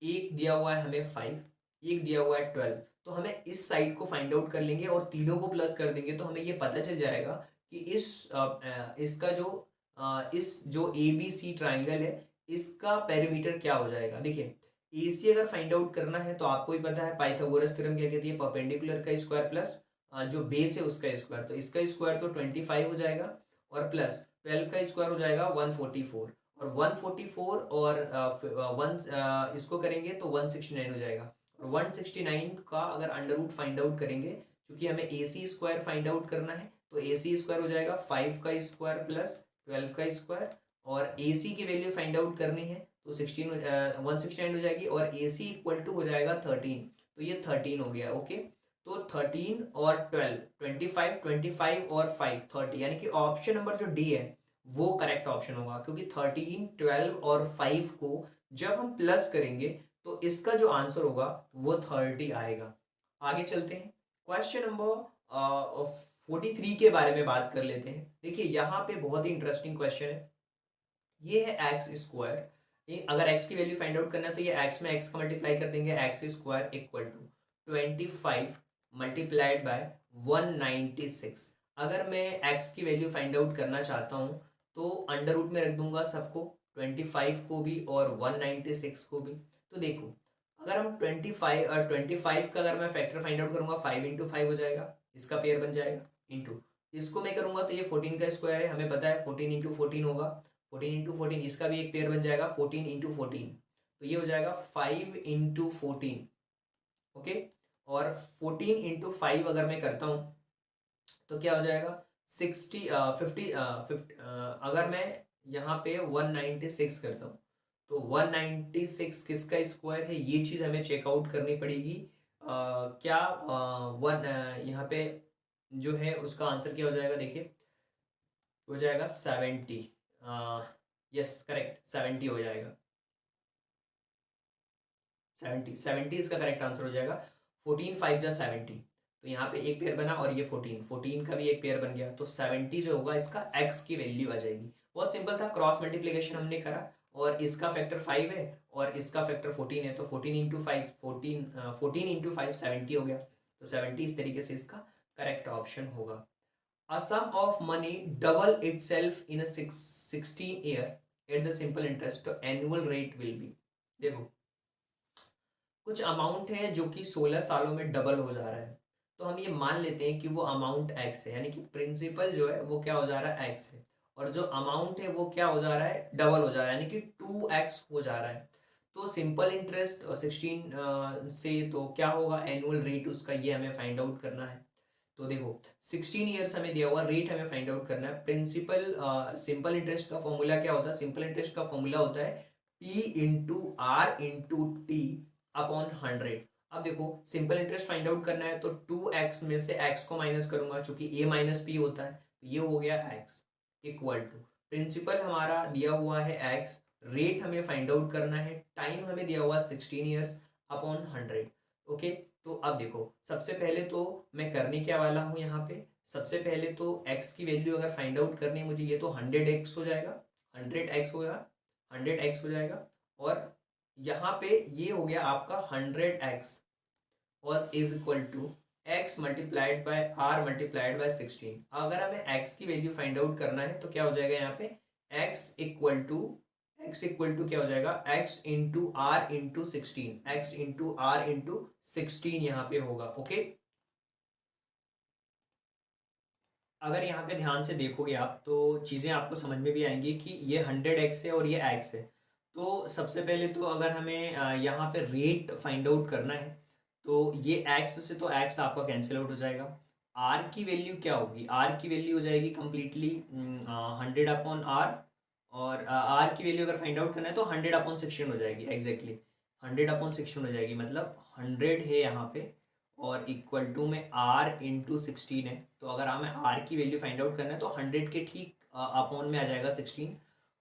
एक दिया हुआ है हमें 5, एक दिया हुआ है 12। तो हमें इस साइड को फाइंड आउट कर लेंगे और तीनों को प्लस कर देंगे तो हमें ये पता चल जाएगा कि इसका जो इस जो ए बी सी ट्राइंगल है इसका पेरीमीटर क्या हो जाएगा। देखिए ए सी अगर फाइंड आउट करना है तो आपको ही पता है पाइथागोरस थ्योरम क्या कहती है, परपेंडिकुलर का स्क्वायर प्लस जो बेस है उसका स्क्वायर, तो इसका स्क्वायर तो 25 हो जाएगा और प्लस 12 का स्क्वायर हो जाएगा 144, और 144 और वन इसको करेंगे तो 169 हो जाएगा। और 169 का अगर अंडर रूट फाइंड आउट करेंगे, क्योंकि हमें ए सी स्क्वायर फाइंड आउट करना है, तो ए सी स्क्वायर हो जाएगा 5 का स्क्वायर प्लस 12 का स्क्वायर, और ए सी की वैल्यू फाइंड आउट करनी है तो 169 हो जाएगी, और ए सी इक्वल टू हो जाएगा 13, तो ये 13 हो गया। ओके, तो 13 और 12, 25, 25 और 5, 30, यानी कि ऑप्शन नंबर जो डी है वो करेक्ट ऑप्शन होगा, क्योंकि 13, 12 और 5 को जब हम प्लस करेंगे तो इसका जो आंसर होगा वो 30 आएगा। आगे चलते हैं, क्वेश्चन नंबर 43 के बारे में बात कर लेते हैं। देखिए यहाँ पे बहुत ही इंटरेस्टिंग क्वेश्चन है। ये है एक्स स्क्वायर, अगर एक्स की वैल्यू फाइंड आउट करना है तो ये एक्स में एक्स का मल्टीप्लाई कर देंगे, x square equal to 25 multiplied by 196। अगर मैं एक्स की वैल्यू फाइंड आउट करना चाहता हूँ तो अंडर रूट में रख दूंगा सबको, 25 को भी और 196 को भी। तो देखो अगर हम 25 का अगर मैं फैक्टर फाइंड आउट करूंगा 5 × 5 हो जाएगा, इसका पेयर बन जाएगा, इंटू इसको मैं करूँगा तो ये 14 का स्क्वायर है, हमें पता है 14 इंटू 14 होगा, 14 इंटू 14, इसका भी एक पेयर बन जाएगा 14 इंटू 14, तो ये हो जाएगा 5 इंटू 14। ओके, और 14 इंटू 5 अगर मैं करता हूँ तो क्या हो जाएगा 60 50 50, अगर मैं यहाँ पे 196 करता हूँ तो 196 किसका स्क्वायर है, ये चीज़ हमें चेकआउट करनी पड़ेगी। क्या वन यहाँ पे जो है उसका आंसर क्या हो जाएगा, देखिए हो जाएगा 70। यस करेक्ट, 70 हो जाएगा, 70 70 इसका करेक्ट आंसर हो जाएगा। 14 5 जा 70, तो यहाँ पे एक पेयर बना और ये 14 14 का भी एक पेयर बन गया, तो 70 जो होगा इसका x की वैल्यू आ जाएगी। बहुत सिंपल था, क्रॉस मल्टीप्लिकेशन हमने करा और इसका फैक्टर 5 है और इसका फैक्टर 14 है, तो 14 इंटू 5 14 इंटू 5 70 हो गया, तो 70 इस तरीके से इसका करेक्ट ऑप्शन होगा। A sum of money double itself in a 16 year at the simple interest, तो annual rate will be, देखो कुछ अमाउंट है जो कि 16 सालों में डबल हो जा रहा है, तो हम ये मान लेते हैं कि वो अमाउंट एक्स है, यानी कि प्रिंसिपल जो है वो क्या हो जा रहा है एक्स है, और जो अमाउंट है वो क्या हो जा रहा है डबल हो जा रहा है, यानी कि 2x हो जा रहा है। तो सिंपल इंटरेस्ट 16 से तो क्या होगा एनुअल रेट उसका, ये हमें फाइंड आउट करना है। तो देखो 16 ईयर्स हमें दिया हुआ, रेट हमें फाइंड आउट करना है। प्रिंसिपल सिंपल इंटरेस्ट का फॉर्मूला क्या होता है, सिंपल इंटरेस्ट का फॉर्मूला होता है P into R into T upon 100। अब देखो सिंपल इंटरेस्ट फाइंड आउट करना है तो 2x में से x को माइनस करूंगा, चूंकि a माइनस पी होता है, तो ये हो गया x इक्वल टू प्रिंसिपल हमारा दिया हुआ है x, रेट हमें फाइंड आउट करना है, टाइम हमें दिया हुआ 16 ईयर्स अपॉन 100। ओके, तो अब देखो सबसे पहले तो मैं करने क्या वाला हूँ यहाँ पे, सबसे पहले तो x की वैल्यू अगर फाइंड आउट करनी है मुझे, ये तो 100x हो जाएगा, 100x होगा, 100x हो जाएगा, और यहाँ पे ये हो गया आपका 100x और is equal to x multiplied by r multiplied by 16। अगर हमें x की वैल्यू फाइंड आउट करना है तो क्या हो जाएगा यहाँ पे x इक्वल टू क्या हो जाएगा x into R into 16, x into R into 16 यहाँ पे होगा। ओके, अगर यहाँ पे ध्यान से देखोगे आप तो चीज़ें आपको समझ में भी आएंगी कि ये 100x है और ये x है। तो सबसे पहले तो अगर हमें यहाँ पे रेट फाइंड आउट करना है तो ये x से तो x आपका कैंसिल आउट हो जाएगा। r की वैल्यू क्या होगी, r की वैल्यू हो जाएगी कम्प्लीटली 100 अपॉन r, और r की वैल्यू अगर फाइंड आउट करना है तो 100 अपॉन 16 हो जाएगी, एग्जैक्टली 100 अपॉन 16 हो जाएगी, मतलब 100 है यहाँ पे और इक्वल टू में r इंटू 16 है, तो अगर हमें r की वैल्यू फाइंड आउट करना है तो 100 के ठीक अपॉन में आ जाएगा 16,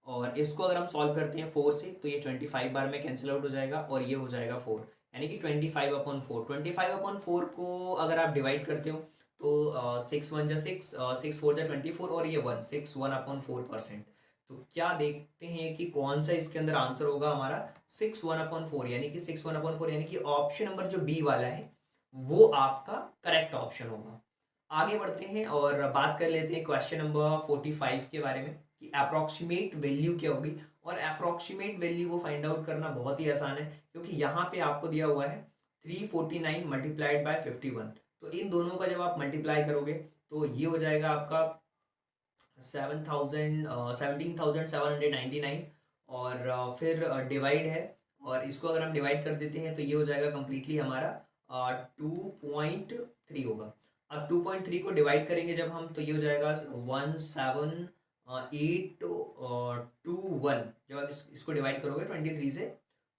और इसको अगर हम सॉल्व करते हैं 4 से तो ये 25 बार में कैंसिल आउट हो जाएगा और ये हो जाएगा 4, यानी कि 25 अपॉन 4, 25 अपॉन 4 को अगर आप डिवाइड करते हो तो 6 1 जा 6, 6 4 जा 24 और ये 1 6 1 अपॉन 4%। तो क्या देखते हैं कि कौन सा इसके अंदर आंसर होगा हमारा 6 1 अपॉन 4, यानी कि 6 1 अपॉन 4, यानी कि ऑप्शन नंबर जो बी वाला है वो आपका करेक्ट ऑप्शन होगा। आगे बढ़ते हैं और बात कर लेते हैं क्वेश्चन नंबर 45 के बारे में कि अप्रोक्सीमेट वैल्यू क्या होगी, और अप्रोक्सीमेट वैल्यू को फाइंड आउट करना बहुत ही आसान है क्योंकि यहाँ पे आपको दिया हुआ है 349 मल्टीप्लाइड बाय 51, तो इन दोनों का जब आप मल्टीप्लाई करोगे तो ये हो जाएगा आपका 17,799, और फिर डिवाइड है, और इसको अगर हम डिवाइड कर देते हैं तो ये हो जाएगा कम्प्लीटली हमारा 2.3 होगा। अब 2.3 को डिवाइड करेंगे जब हम तो ये हो जाएगा 17821, जब आप इसको डिवाइड करोगे 23 से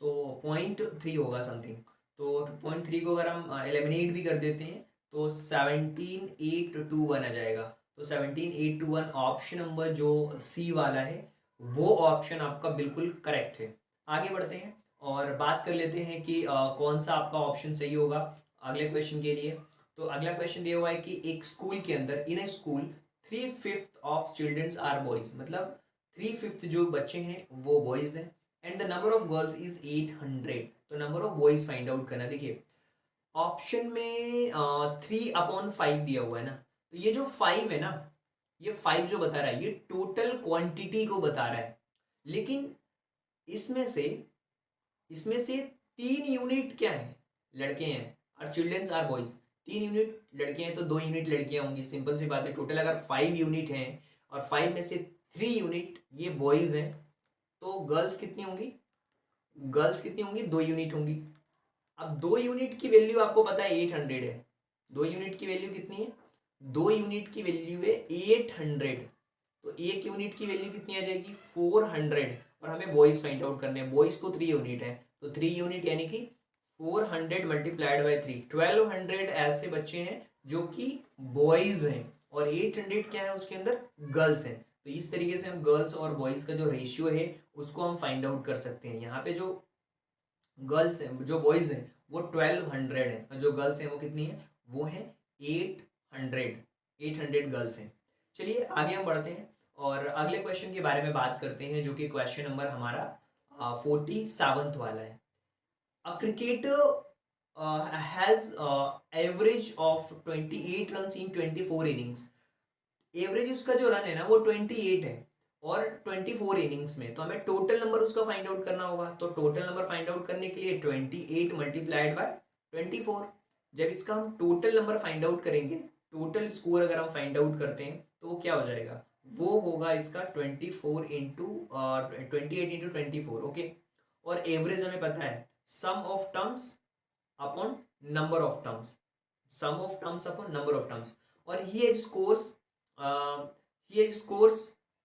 तो 0.3 होगा समथिंग, तो 0.3 को अगर हम एलिमिनेट भी कर देते हैं तो 17821 आ जाएगा, तो 17821 ऑप्शन नंबर जो सी वाला है वो ऑप्शन आपका बिल्कुल करेक्ट है। आगे बढ़ते हैं और बात कर लेते हैं कि कौन सा आपका ऑप्शन सही होगा अगले क्वेश्चन के लिए। तो अगला क्वेश्चन दिया हुआ है कि एक स्कूल के अंदर, in a school 3/5 of childrens are boys, मतलब 3/5 जो बच्चे हैं वो बॉयज हैं, and the number of girls is 800, तो number of boys find out करना। देखिए ऑप्शन में 3/5 दिया हुआ है ना, तो ये जो 5 है ना, ये 5 जो बता रहा है ये टोटल क्वांटिटी को बता रहा है, लेकिन इसमें से इसमें से 3 यूनिट क्या है, लड़के हैं और चिल्ड्रंस आर बॉयज, 3 यूनिट लड़के हैं तो 2 यूनिट लड़कियां होंगी, सिंपल सी बात है। टोटल अगर 5 यूनिट हैं और 5 में से 3 यूनिट ये बॉयज़ हैं, तो गर्ल्स कितनी होंगी? गर्ल्स कितनी होंगी? 2 यूनिट होंगी। अब 2 यूनिट की वैल्यू आपको पता है 800 है। 2 यूनिट की वैल्यू कितनी है? 2 यूनिट की वैल्यू है 800। तो एक यूनिट की वैल्यू कितनी आ जाएगी? 400। और हमें बॉयज फाइंड आउट करने हैं। बॉयज तो 3 यूनिट है, तो 3 यूनिट यानी कि 400 मल्टीप्लाइड बाई 3, 1200 ऐसे बच्चे हैं जो कि बॉयज हैं, और 800 क्या है उसके अंदर? गर्ल्स हैं। तो इस तरीके से हम गर्ल्स और बॉयज का जो रेशियो है उसको हम फाइंड आउट कर सकते हैं। यहाँ पे जो गर्ल्स हैं, जो बॉयज हैं वो 1200 है, और जो गर्ल्स हैं वो कितनी है? वो है 800। 800 गर्ल्स हैं। चलिए आगे हम बढ़ते हैं और अगले क्वेश्चन के बारे में बात करते हैं, जो कि क्वेश्चन नंबर हमारा 47 वाला है। A cricketer has average of 28 run in 24 innings. Average उसका जो रन है ना वो 28 है, और 24 इनिंग्स में। तो हमें टोटल नंबर उसका फाइंड आउट करना होगा। तो टोटल नंबर फाइंड आउट करने के लिए 28 मल्टीप्लाइड बाय 24। जब इसका हम टोटल नंबर फाइंड आउट करेंगे, टोटल स्कोर अगर हम फाइंड आउट करते हैं तो वो क्या हो जाएगा? वो होगा इसका 24 इंटू 28 इंटू 24। ओके। और एवरेज हमें पता है sum of terms upon number of terms, sum of terms upon number of terms. और he scores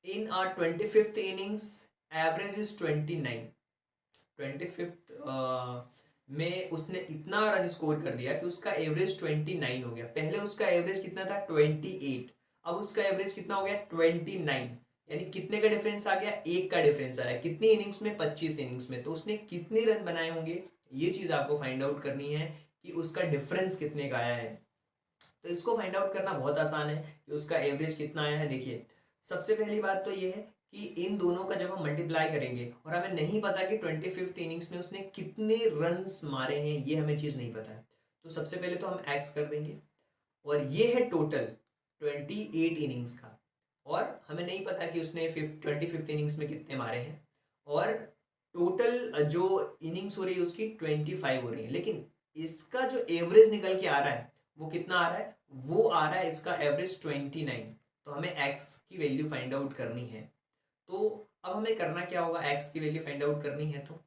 in 25th innings, average is 29। 25th में उसने इतना रन स्कोर कर दिया कि उसका एवरेज 29 हो गया। पहले उसका एवरेज कितना था? 28। अब उसका एवरेज कितना हो गया? 29। यानी कितने का डिफरेंस आ गया? एक का डिफरेंस आया। कितनी इनिंग्स में? 25 इनिंग्स में। तो उसने कितने रन बनाए होंगे, ये चीज आपको फाइंड आउट करनी है कि उसका डिफरेंस कितने का आया है। तो इसको फाइंड आउट करना बहुत आसान है कि उसका एवरेज कितना आया है। देखिए, सबसे पहली बात तो ये है कि इन दोनों का जब हम मल्टीप्लाई करेंगे, और हमें नहीं पता कि 25th इनिंग्स में उसने कितने रन्स मारे हैं, ये हमें चीज़ नहीं पता है। तो सबसे पहले तो हम एक्स कर देंगे, और ये है टोटल 28 इनिंग्स का, और हमें नहीं पता कि उसने 25th इनिंग्स में कितने मारे हैं। और टोटल जो इनिंग्स हो रही है उसकी 25 हो रही है, लेकिन इसका जो एवरेज निकल के आ रहा है वो कितना आ रहा है? वो आ रहा है इसका एवरेज 29। तो हमें एक्स की वैल्यू फाइंड आउट करनी है। तो अब हमें करना क्या होगा? एक्स की वैल्यू फाइंड आउट करनी है तो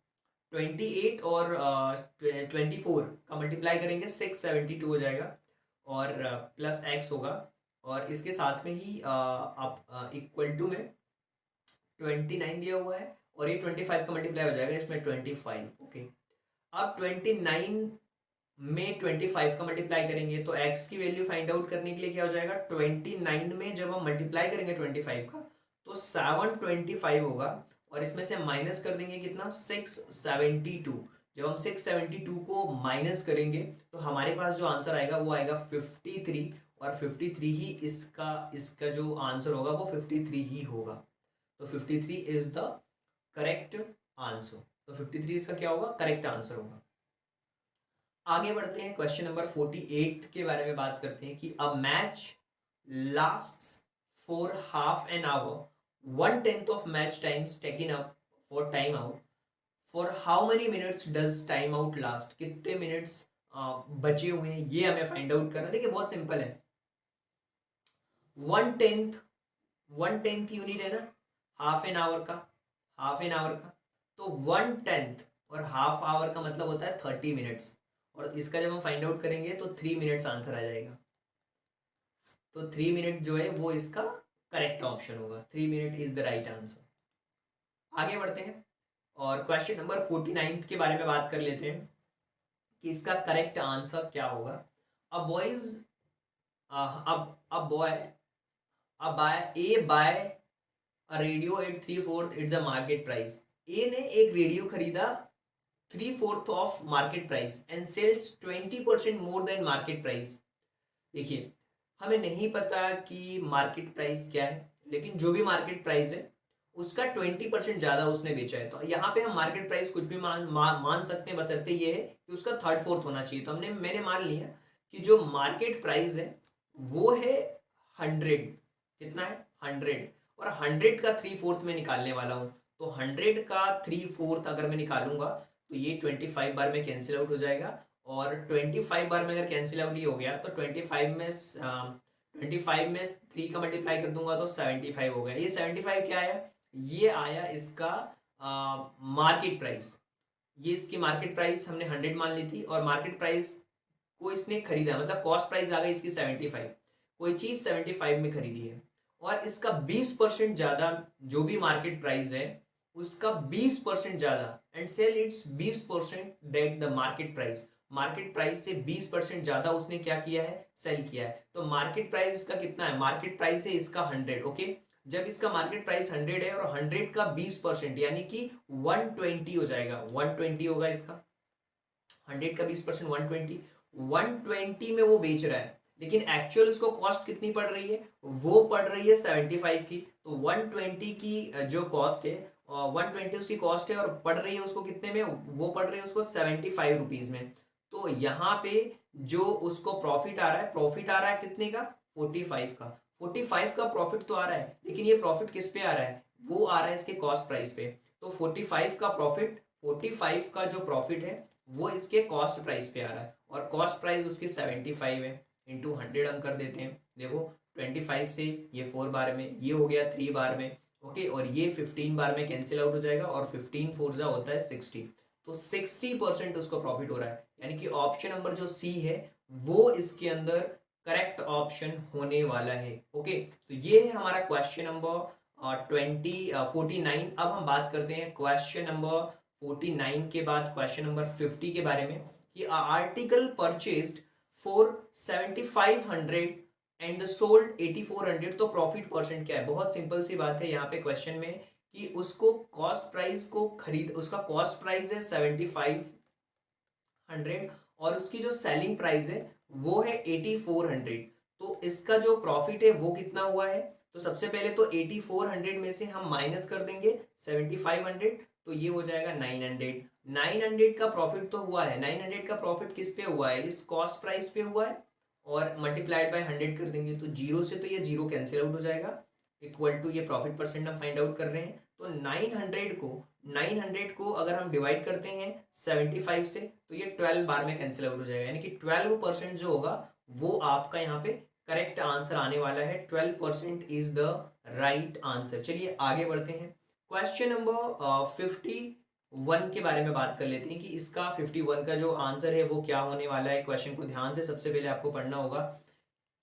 28 और 24 का मल्टीप्लाई करेंगे, 672 हो जाएगा, और प्लस एक्स होगा, और इसके साथ में ही आप इक्वल टू में 29 दिया हुआ है, और ये 25 का मल्टीप्लाई हो जाएगा इसमें 25। ओके। अब 29 में 25 का मल्टीप्लाई करेंगे तो x की वैल्यू फाइंड आउट करने के लिए क्या हो जाएगा? 29 में जब हम मल्टीप्लाई करेंगे 25 का, तो 725 होगा, और इसमें से माइनस कर देंगे कितना? 672। जब हम 672 को माइनस करेंगे तो हमारे पास जो आंसर आएगा वो आएगा 53, और 53 ही इसका इसका जो आंसर होगा वो 53 ही होगा। तो 53 इज द करेक्ट आंसर। तो 53 इसका क्या होगा? करेक्ट आंसर होगा। आगे बढ़ते हैं, क्वेश्चन नंबर 48 के बारे में बात करते हैं कि a match lasts for half an hour, 1/10 of match times taken up for time out, for how many minutes does time out last? कितने मिनट्स बचे हुए हैं, ये हमें फाइंड आउट करना है। देखिए बहुत सिंपल है। 1/10, 1/10 यूनिट है ना हाफ एन आवर का, हाफ एन आवर का। तो 1/10 और हाफ आवर का मतलब होता है 30 मिनट्स, और इसका जब हम फाइंड आउट करेंगे तो 3 मिनट्स आंसर आ जाएगा। तो 3 मिनट जो है वो इसका करेक्ट ऑप्शन होगा। 3 minute is the right answer. आगे बढ़ते हैं और क्वेश्चन नंबर 49 के बारे में बात कर लेते हैं कि इसका करेक्ट आंसर क्या होगा। अब बॉयज, अब बॉय, अब buy A buy a radio at 3/4 it the market price. A ने एक रेडियो खरीदा 3/4 of market price and sells 20% more than market price. देखिए, हमें नहीं पता कि मार्केट प्राइस क्या है, लेकिन जो भी मार्केट प्राइस है उसका 20% ज़्यादा उसने बेचा है। तो यहाँ पे हम मार्केट प्राइस कुछ भी मान सकते हैं, बशर्ते ये है कि उसका 3/4 होना चाहिए। तो मैंने मान लिया कि जो मार्केट प्राइस है वो है 100। कितना है? 100। और 100 का 3/4 में निकालने वाला हूँ। तो 100 का 3/4 अगर मैं निकालूंगा तो ये 25 बार में कैंसिल आउट हो जाएगा, और 25 बार में अगर कैंसिल आउट ये हो गया तो 25 में 3 का मल्टीप्लाई कर दूंगा तो 75 हो गया। ये 75 क्या आया? ये आया इसका मार्केट प्राइस। ये इसकी मार्केट प्राइस हमने 100 मान ली थी और मार्केट प्राइस को इसने खरीदा, मतलब कॉस्ट प्राइस आ गई इसकी 75। कोई चीज 75 में खरीदी है और इसका 20% ज्यादा जो भी मार्केट प्राइस है उसका 20% ज्यादा, and sell its 20% that the market price. Market price से 20% ज्यादा उसने क्या किया है? सेल किया है। तो मार्केट प्राइस इसका कितना है? मार्केट प्राइस है इसका 100। ओके, जब इसका मार्केट प्राइस 100 है और 100 का 20% यानी कि 120 हो जाएगा। 120 होगा इसका, 100 का 20% 120। 120 में वो बेच रहा है, लेकिन एक्चुअल उसको कॉस्ट कितनी पड़ रही है? वो पड़ रही है 75 की। तो 120 की जो कॉस्ट है, 120 उसकी कॉस्ट है और पड़ रही है उसको कितने में? वो पड़ रही है उसको 75 रुपीज में। तो यहाँ पे जो उसको प्रॉफिट आ रहा है, प्रॉफिट आ रहा है कितने का? 45 का। 45 का प्रॉफिट तो आ रहा है, लेकिन ये प्रॉफिट किस पे आ रहा है? वो आ रहा है इसके कॉस्ट प्राइस पे। तो 45 का प्रॉफिट, 45 का जो प्रॉफिट है वो इसके कॉस्ट प्राइस पे आ रहा है और कॉस्ट प्राइस उसकी 75 है। इंटू 100 हम कर देते हैं। देखो 25 से ये 4 बार में, ये हो गया 3 बार में। ओके, और ये 15 बार में कैंसिल आउट हो जाएगा और 15 फोर जा होता है 60। तो 60% उसको प्रॉफिट हो रहा है, यानी कि ऑप्शन नंबर जो सी है वो इसके अंदर करेक्ट ऑप्शन होने वाला है। ओके, तो ये है हमारा क्वेश्चन नंबर 49। अब हम बात करते हैं क्वेश्चन नंबर 49 के बाद क्वेश्चन नंबर 50 के बारे में कि article purchased for 7500 and sold 8400। तो प्रॉफिट परसेंट क्या है? बहुत सिंपल सी बात है यहाँ पे क्वेश्चन में कि उसको कॉस्ट प्राइस को खरीद, उसका कॉस्ट प्राइस है 7500 और उसकी जो सेलिंग प्राइस है वो है 8400। तो इसका जो प्रॉफिट है वो कितना हुआ है? तो सबसे पहले तो 8400 में से हम माइनस कर देंगे 7500, तो ये हो जाएगा 900। 900 का प्रॉफिट तो हुआ है। 900 का प्रॉफिट किस पे हुआ है? इस कॉस्ट प्राइस पे हुआ है और मल्टीप्लाइड बाय 100 कर देंगे तो जीरो से तो ये जीरो कैंसिल आउट हो जाएगा, इक्वल टू ये प्रॉफिट परसेंट हम फाइंड आउट कर रहे हैं। तो 900 को अगर हम डिवाइड करते हैं 75 से तो ये 12 बार में कैंसिल आउट हो जाएगा, यानी कि 12% जो होगा वो आपका यहाँ पे करेक्ट आंसर आने वाला है। 12% इज द राइट आंसर। चलिए आगे बढ़ते हैं। क्वेश्चन नंबर 51 के बारे में बात कर लेते हैं कि इसका 51 का जो आंसर है वो क्या होने वाला है। क्वेश्चन को ध्यान से सबसे पहले आपको पढ़ना होगा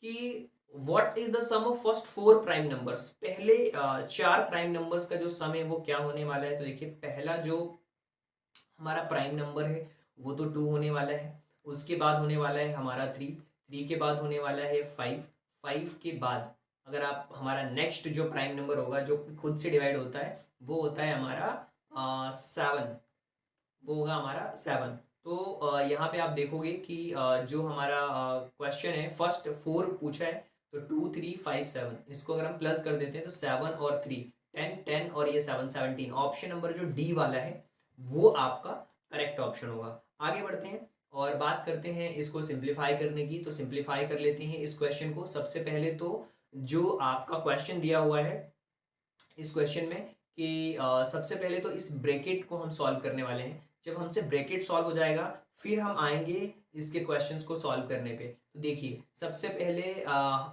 कि what is the sum of first 4 prime numbers. पहले 4 प्राइम नंबर्स का जो सम है वो क्या होने वाला है? तो देखिए पहला जो हमारा प्राइम नंबर है वो तो 2 होने वाला है, उसके बाद होने वाला है हमारा 3, 3 के बाद होने वाला है 5, 5 के बाद अगर आप हमारा नेक्स्ट जो प्राइम नंबर होगा जो खुद से डिवाइड होता है वो होता है हमारा 7, वो होगा हमारा 7। तो यहाँ पे आप देखोगे कि जो हमारा क्वेश्चन है फर्स्ट 4 पूछा है, तो 2 3 5 7, इसको अगर हम प्लस कर देते हैं तो 7 और 3 10, 10 और ये 7 17। ऑप्शन नंबर जो डी वाला है वो आपका करेक्ट ऑप्शन होगा। आगे बढ़ते हैं और बात करते हैं इसको सिंप्लीफाई करने की। तो सिंप्लीफाई कर लेते हैं इस क्वेश्चन को। सबसे पहले तो जो आपका क्वेश्चन दिया हुआ है इस क्वेश्चन में कि सबसे पहले तो इस ब्रैकेट को हम सॉल्व करने वाले हैं। जब हमसे ब्रैकेट सॉल्व हो जाएगा फिर हम आएंगे इसके क्वेश्चंस को सॉल्व करने पे। तो देखिए सबसे पहले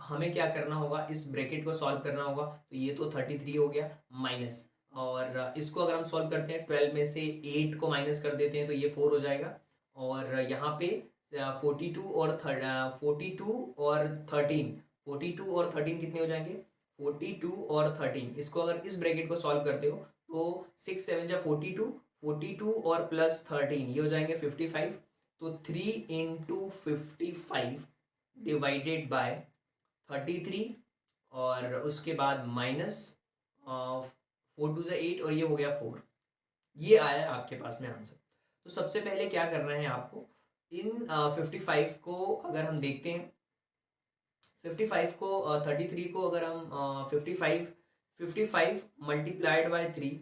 हमें क्या करना होगा, इस ब्रैकेट को सॉल्व करना होगा। तो ये तो 33 हो गया माइनस, और इसको अगर हम सॉल्व करते हैं 12 में से 8 को माइनस कर देते हैं तो ये 4 हो जाएगा। और यहाँ पे 42 और 13, 42 और 13 कितने हो जाएंगे? 42 और 13, इसको अगर इस ब्रैकेट को सॉल्व करते हो तो 6 7 जा 42, 42 और प्लस 13 ये हो जाएंगे 55। तो 3 इंटू 55 डिवाइडेड बाय 33 और उसके बाद माइनस 4 2 जा 8 और ये हो गया 4। ये आया आपके पास में आंसर। तो सबसे पहले क्या करना है आपको, इन 55 को अगर हम देखते हैं, 55 को 33 को अगर हम 55 मल्टीप्लाइड बाय 3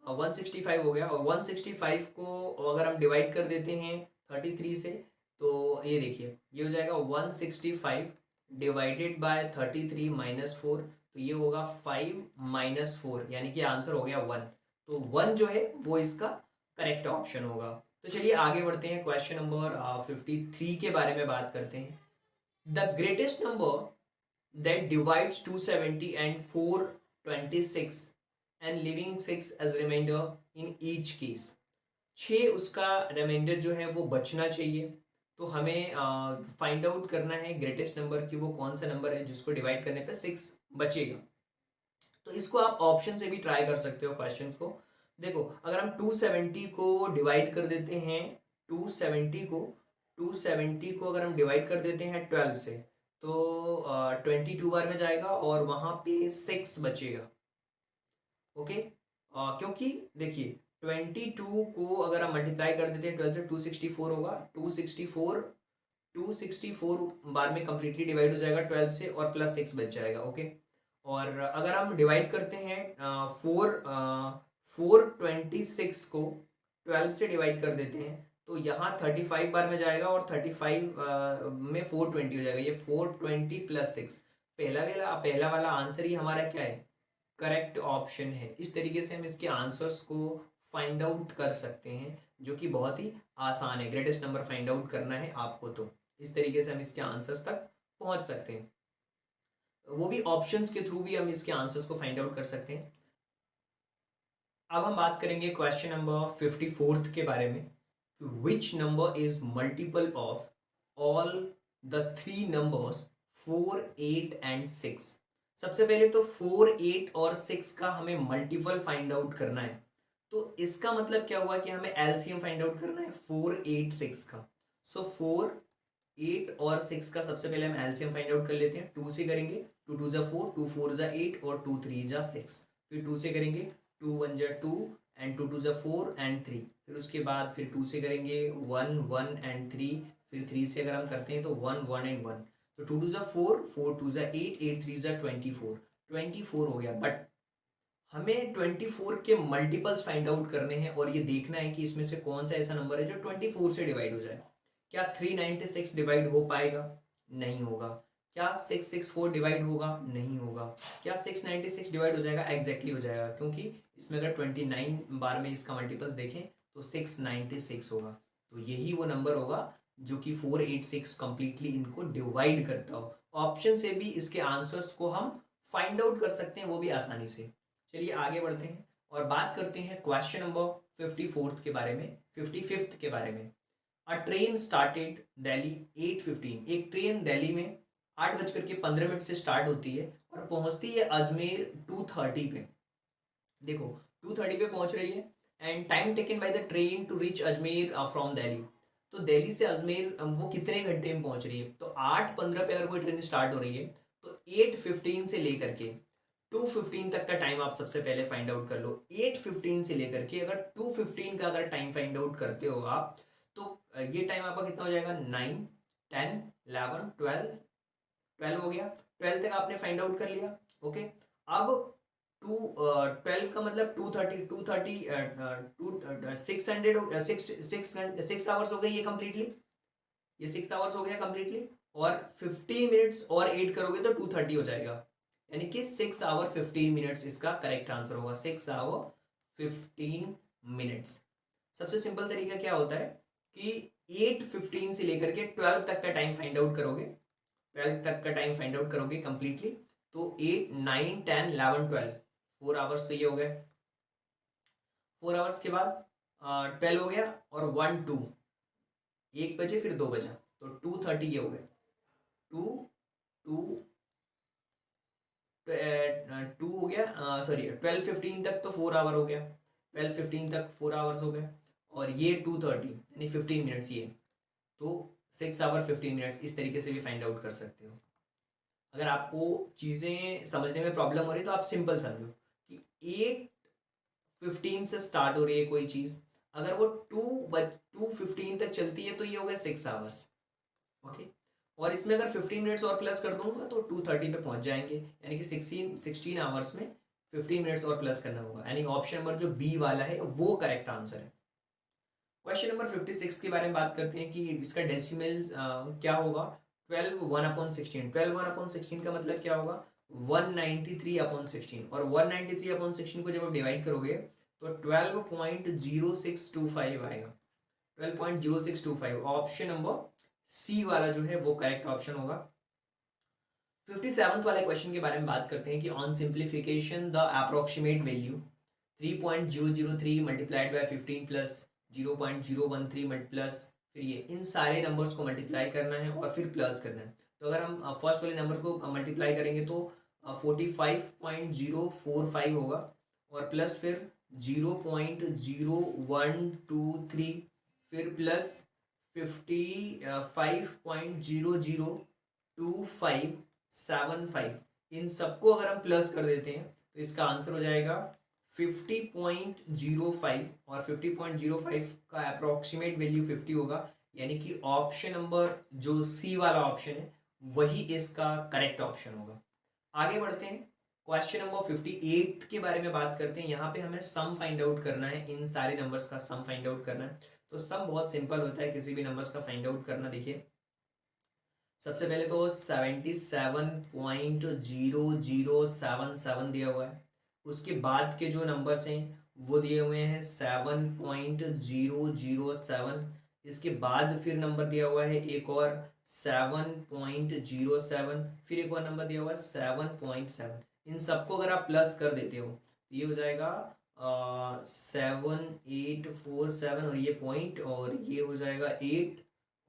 165 हो गया, और 165 को अगर हम डिवाइड कर देते हैं 33 से तो ये देखिए ये हो जाएगा 165 डिवाइडेड बाय 33 माइनस 4, तो ये होगा 5 माइनस 4, यानी कि आंसर हो गया 1। तो 1 जो है वो इसका करेक्ट ऑप्शन होगा। तो चलिए आगे बढ़ते हैं, क्वेश्चन नंबर 53 के बारे में बात करते हैं। The greatest number that divides 270 and 426 and leaving 6 as remainder in each case। 6 उसका रिमाइंडर जो है वो बचना चाहिए। तो हमें फाइंड आउट करना है ग्रेटेस्ट नंबर की, वो कौन सा नंबर है जिसको डिवाइड करने पे 6 बचेगा। तो इसको आप ऑप्शन से भी ट्राई कर सकते हो क्वेश्चन को। देखो, अगर हम 270 को डिवाइड कर देते हैं, 270 को 270 को अगर हम डिवाइड कर देते हैं 12 से, तो 22 बार में जाएगा और वहां पे 6 बचेगा। ओके, क्योंकि देखिए 22 को अगर हम मल्टीप्लाई कर देते हैं 12 से, 264 होगा। 264 बार में कंप्लीटली डिवाइड हो जाएगा 12 से, और प्लस 6 बच जाएगा। ओके, और अगर हम डिवाइड करते हैं 426 को 12 से डिवाइड कर देते हैं, तो यहाँ 35 बार में जाएगा और 35 में 420 हो जाएगा। ये 420 प्लस 6, पहला वाला आंसर ही हमारा क्या है, करेक्ट ऑप्शन है। इस तरीके से हम इसके आंसर्स को फाइंड आउट कर सकते हैं, जो कि बहुत ही आसान है। ग्रेटेस्ट नंबर फाइंड आउट करना है आपको, तो इस तरीके से हम इसके आंसर्स तक पहुंच सकते हैं। वो भी ऑप्शंस के थ्रू भी हम इसके आंसर्स को फाइंड आउट कर सकते हैं। अब हम बात करेंगे क्वेश्चन नंबर 54 के बारे में। Which number is multiple of all the three numbers 4, 8 and 6। सबसे पहले तो 4, 8 और 6 का हमें मल्टीपल फाइंड आउट करना है। तो इसका मतलब क्या हुआ कि हमें एलसीएम फाइंड आउट करना है 4, 8, 6 का। सो 4, 8 और 6 का सबसे पहले हम एलसीएम फाइंड आउट कर लेते हैं। 2 से करेंगे, 2 2 जा 4, 2 4 जा 8 और 2 3 जा 6। फिर 2 से करेंगे, 2 1 जा 2 एंड 2 2 जा 4 एंड 3। फिर उसके बाद फिर 2 से करेंगे 1 1 एंड 3। फिर 3 से अगर हम करते हैं तो 1 1 एंड 1। तो 2 2 जा 4, 4 2 जा 8, 8 3 जा 24, 24 हो गया। बट हमें 24 के मल्टीपल्स फाइंड आउट करने हैं और ये देखना है कि इसमें से कौन सा ऐसा नंबर है जो 24 से डिवाइड हो जाए। क्या 396 डिवाइड हो पाएगा? नहीं होगा। क्या 664 डिवाइड होगा? नहीं होगा। क्या 696 डिवाइड हो जाएगा? एग्जैक्टली हो जाएगा, क्योंकि इसमें अगर 29 बार में इसका मल्टीपल्स देखें तो 696 होगा। तो यही वो नंबर होगा जो कि 486 कंप्लीटली इनको डिवाइड करता हो। ऑप्शन से भी इसके आंसर्स को हम फाइंड आउट कर सकते हैं, वो भी आसानी से। चलिए आगे बढ़ते हैं और बात करते हैं क्वेश्चन नंबर 54 के बारे में, 55 के बारे में। अ ट्रेन स्टार्टेड दिल्ली 8:15। एक ट्रेन दिल्ली में 8:15 से स्टार्ट होती है और पहुंचती है अजमेर 2:30 पे। देखो 2:30 पे पहुंच रही है and time taken by the train to reach Ajmer from Delhi. तो दिल्ली से अजमेर वो कितने घंटे में पहुंच रही है? तो 8:15 पे अगर कोई ट्रेन स्टार्ट हो रही है तो 8:15 से लेकर के 2:15 तक का टाइम आप सबसे पहले फाइंड आउट कर लो। 8:15 से लेकर के अगर 2:15 का अगर टाइम फाइंड आउट करते हो आप, तो ये टाइम आपका कितना हो जाएगा? 9, 10, 11, 12, 12 हो गया। 12 तक आपने फाइंड आउट कर लिया। ओके, अब 12 का मतलब 2:30, 2:30 600 हो, 6 आवर्स हो गई ये कंप्लीटली। ये 6 आवर्स हो गया कंप्लीटली, और 15 मिनट्स और ऐड करोगे तो 2:30 हो जाएगा। यानी कि 6 आवर 15 मिनट्स इसका करेक्ट आंसर होगा। 6 आवर 15 मिनट्स। सबसे सिंपल तरीका क्या होता है कि 8:15 से लेकर के 12 तक का टाइम फाइंड आउट करोगे, 12 तक का टाइम फाइंड आउट करोगे कंप्लीटली, तो 8 9 10 11 12, 4 आवर्स तो ये हो गए। 4 आवर्स के बाद 12 हो गया, और 1 2, 1 बजे फिर 2 बजा, तो 2:30 ये हो गए। 2 2 2 हो गया, सॉरी 12:15 तक तो 4 आवर हो गया। 12:15 तक 4 आवर्स हो गए, और ये 2:30 यानी 15 मिनट्स ये, तो 6 आवर 15 मिनट्स। इस तरीके से भी फाइंड आउट कर सकते हो। अगर आपको चीज़ें समझने में प्रॉब्लम हो रही है तो आप सिंपल समझो कि 8:15 से स्टार्ट हो रही है कोई चीज़, अगर वो 2:15 तक चलती है तो ये हो गया 6 आवर्स। ओके, और इसमें अगर 15 मिनट्स और प्लस कर दूंगा तो 2:30 पे पहुंच जाएंगे, यानी कि 16 आवर्स में 15 मिनट्स और प्लस करना होगा। यानी ऑप्शन नंबर जो बी वाला है वो करेक्ट आंसर है। क्वेश्चन नंबर 56 के बारे में बात करते हैं कि इसका डेसिमल्स क्या होगा। 12 1/16। 12 1/16 का मतलब क्या होगा? 193/16। और 193/16 को जब आप डिवाइड करोगे तो 12.0625 आएगा। 12.0625 ऑप्शन नंबर सी वाला जो है वो करेक्ट ऑप्शन होगा। 57th वाले क्वेश्चन के बारे में बात करते हैं कि on simplification the approximate value 3.003 multiplied by 15 plus 0.013 plus फिर ये इन सारे नंबर्स को मल्टीप्लाई करना है और फिर प्लस करना है। तो अगर हम फर्स्ट वाले नंबर को मल्टीप्लाई करेंगे तो 45.045 होगा और प्लस फिर 0.0123 फिर प्लस 55.002575 इन सबको अगर हम प्लस कर देते हैं तो इसका आंसर हो जाएगा 50.05 और 50.05 का अप्रोक्सीमेट वैल्यू 50 होगा, यानी कि ऑप्शन नंबर जो सी वाला ऑप्शन है वही इसका करेक्ट ऑप्शन होगा। आगे बढ़ते हैं, क्वेश्चन नंबर 58 के बारे में बात करते हैं। यहाँ पे हमें सम फाइंड आउट करना है, इन सारे नंबर्स का सम फाइंड आउट करना है। तो सम बहुत सिंपल होता है किसी भी नंबर्स का फाइंड आउट करना। देखिए सबसे पहले तो 77.0077 दिया हुआ है, उसके बाद के जो नंबर्स हैं वो दिए हुए हैं 7.007, इसके बाद फिर नंबर दिया हुआ है एक और 7.07, फिर एक और नंबर दिया हुआ है 7.7। इन सबको अगर आप प्लस कर देते हो तो ये हो जाएगा 7847 और ये पॉइंट और ये हो जाएगा 8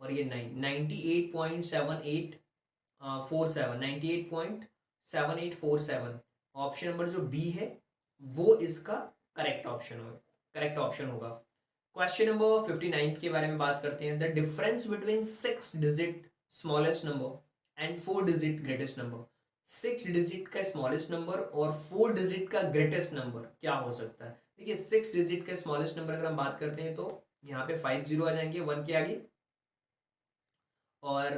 और ये 98.7847 ऑप्शन नंबर जो बी है वो इसका करेक्ट ऑप्शन होगा। क्वेश्चन नंबर 59 के बारे में बात करते हैं। The difference between 6 digit smallest number and 4 digit greatest number. 6 digit का स्मॉलेस्ट नंबर और 4 डिजिट का ग्रेटेस्ट नंबर क्या हो सकता है। देखिए 6 डिजिट का स्मॉलेस्ट नंबर अगर हम बात करते हैं तो यहाँ पे 5 जीरो आ जाएंगे 1 के आगे, और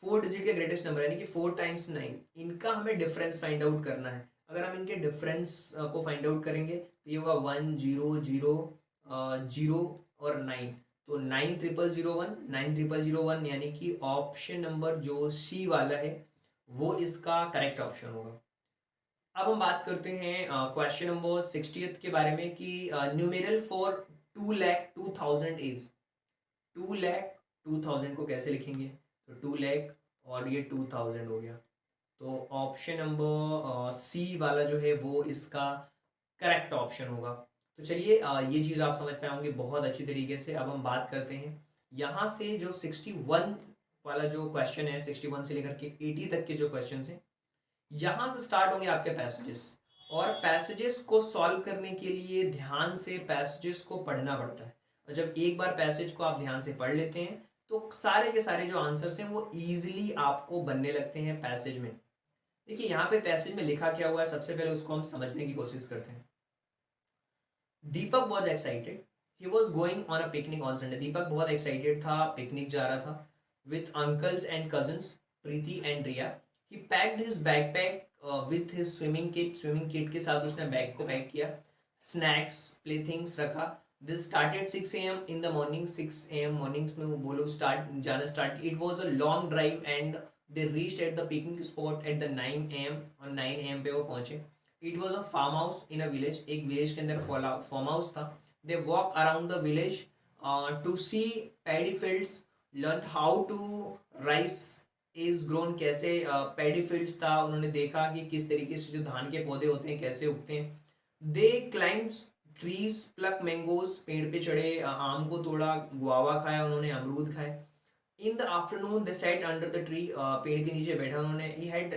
4 डिजिट के ग्रेटेस्ट नंबर यानी कि 4 टाइम्स 9, इनका हमें डिफरेंस फाइंड आउट करना है। अगर हम इनके डिफरेंस को फाइंड आउट करेंगे तो ये होगा 1 0 0 0 और 9, तो 9 ट्रिपल 0 1 यानी कि ऑप्शन नंबर जो सी वाला है वो इसका करेक्ट ऑप्शन होगा। अब हम बात करते हैं क्वेश्चन नंबर 60th के बारे में कि न्यूमेरल फॉर 2,02,000 इज। 2,02,000 को कैसे लिखेंगे, तो 2 लाख और ये 2,000 हो गया, तो ऑप्शन नंबर सी वाला जो है वो इसका करेक्ट ऑप्शन होगा। तो चलिए ये चीज़ आप समझ पाए होंगे बहुत अच्छी तरीके से। अब हम बात करते हैं यहाँ से जो 61 वाला जो क्वेश्चन है, 61 से लेकर के 80 तक के जो क्वेश्चन हैं यहाँ से स्टार्ट होंगे आपके पैसेजेस, और पैसेजेस को सॉल्व करने के लिए ध्यान से पैसेजेस को पढ़ना पड़ता है। और जब एक बार पैसेज को आप ध्यान से पढ़ लेते हैं तो सारे के सारे जो आंसर्स हैं वो इजीली आपको बनने लगते हैं पैसेज में। देखिए यहाँ पे पैसेज में लिखा क्या हुआ है, सबसे पहले उसको हम समझने की कोशिश करते हैं। Deepak was excited, he was going on a picnic on Sunday. Deepak बहुत एक्साइटेड था, पिकनिक जा रहा था with uncles and cousins Preeti and Riya. He packed his backpack with his swimming kit के साथ उसने बैग को पैक किया। स्नैक्स प्ले थिंग्स रखा। This started 6 AM in the morning. 6 AM mornings में वो लोग जाना start. It was a long drive and they reached at the picnic spot at the 9 AM, और 9 AM पे वो पहुंचे। It was a farm house in a village, एक village के अंदर फार्म हाउस था। They walk around the village to see paddy fields, learn how to rice is grown, कैसे paddy fields था, उन्होंने देखा कि किस तरीके से जो धान के पौधे होते हैं कैसे उगते हैं। They climb trees pluck mangoes, पेड़ पे चढ़े, आम को तोड़ा, गुआवा खाया उन्होंने, अमरूद खाए। In the afternoon they sat under the tree, पेड़ के नीचे बैठा उन्होंने। ही हैड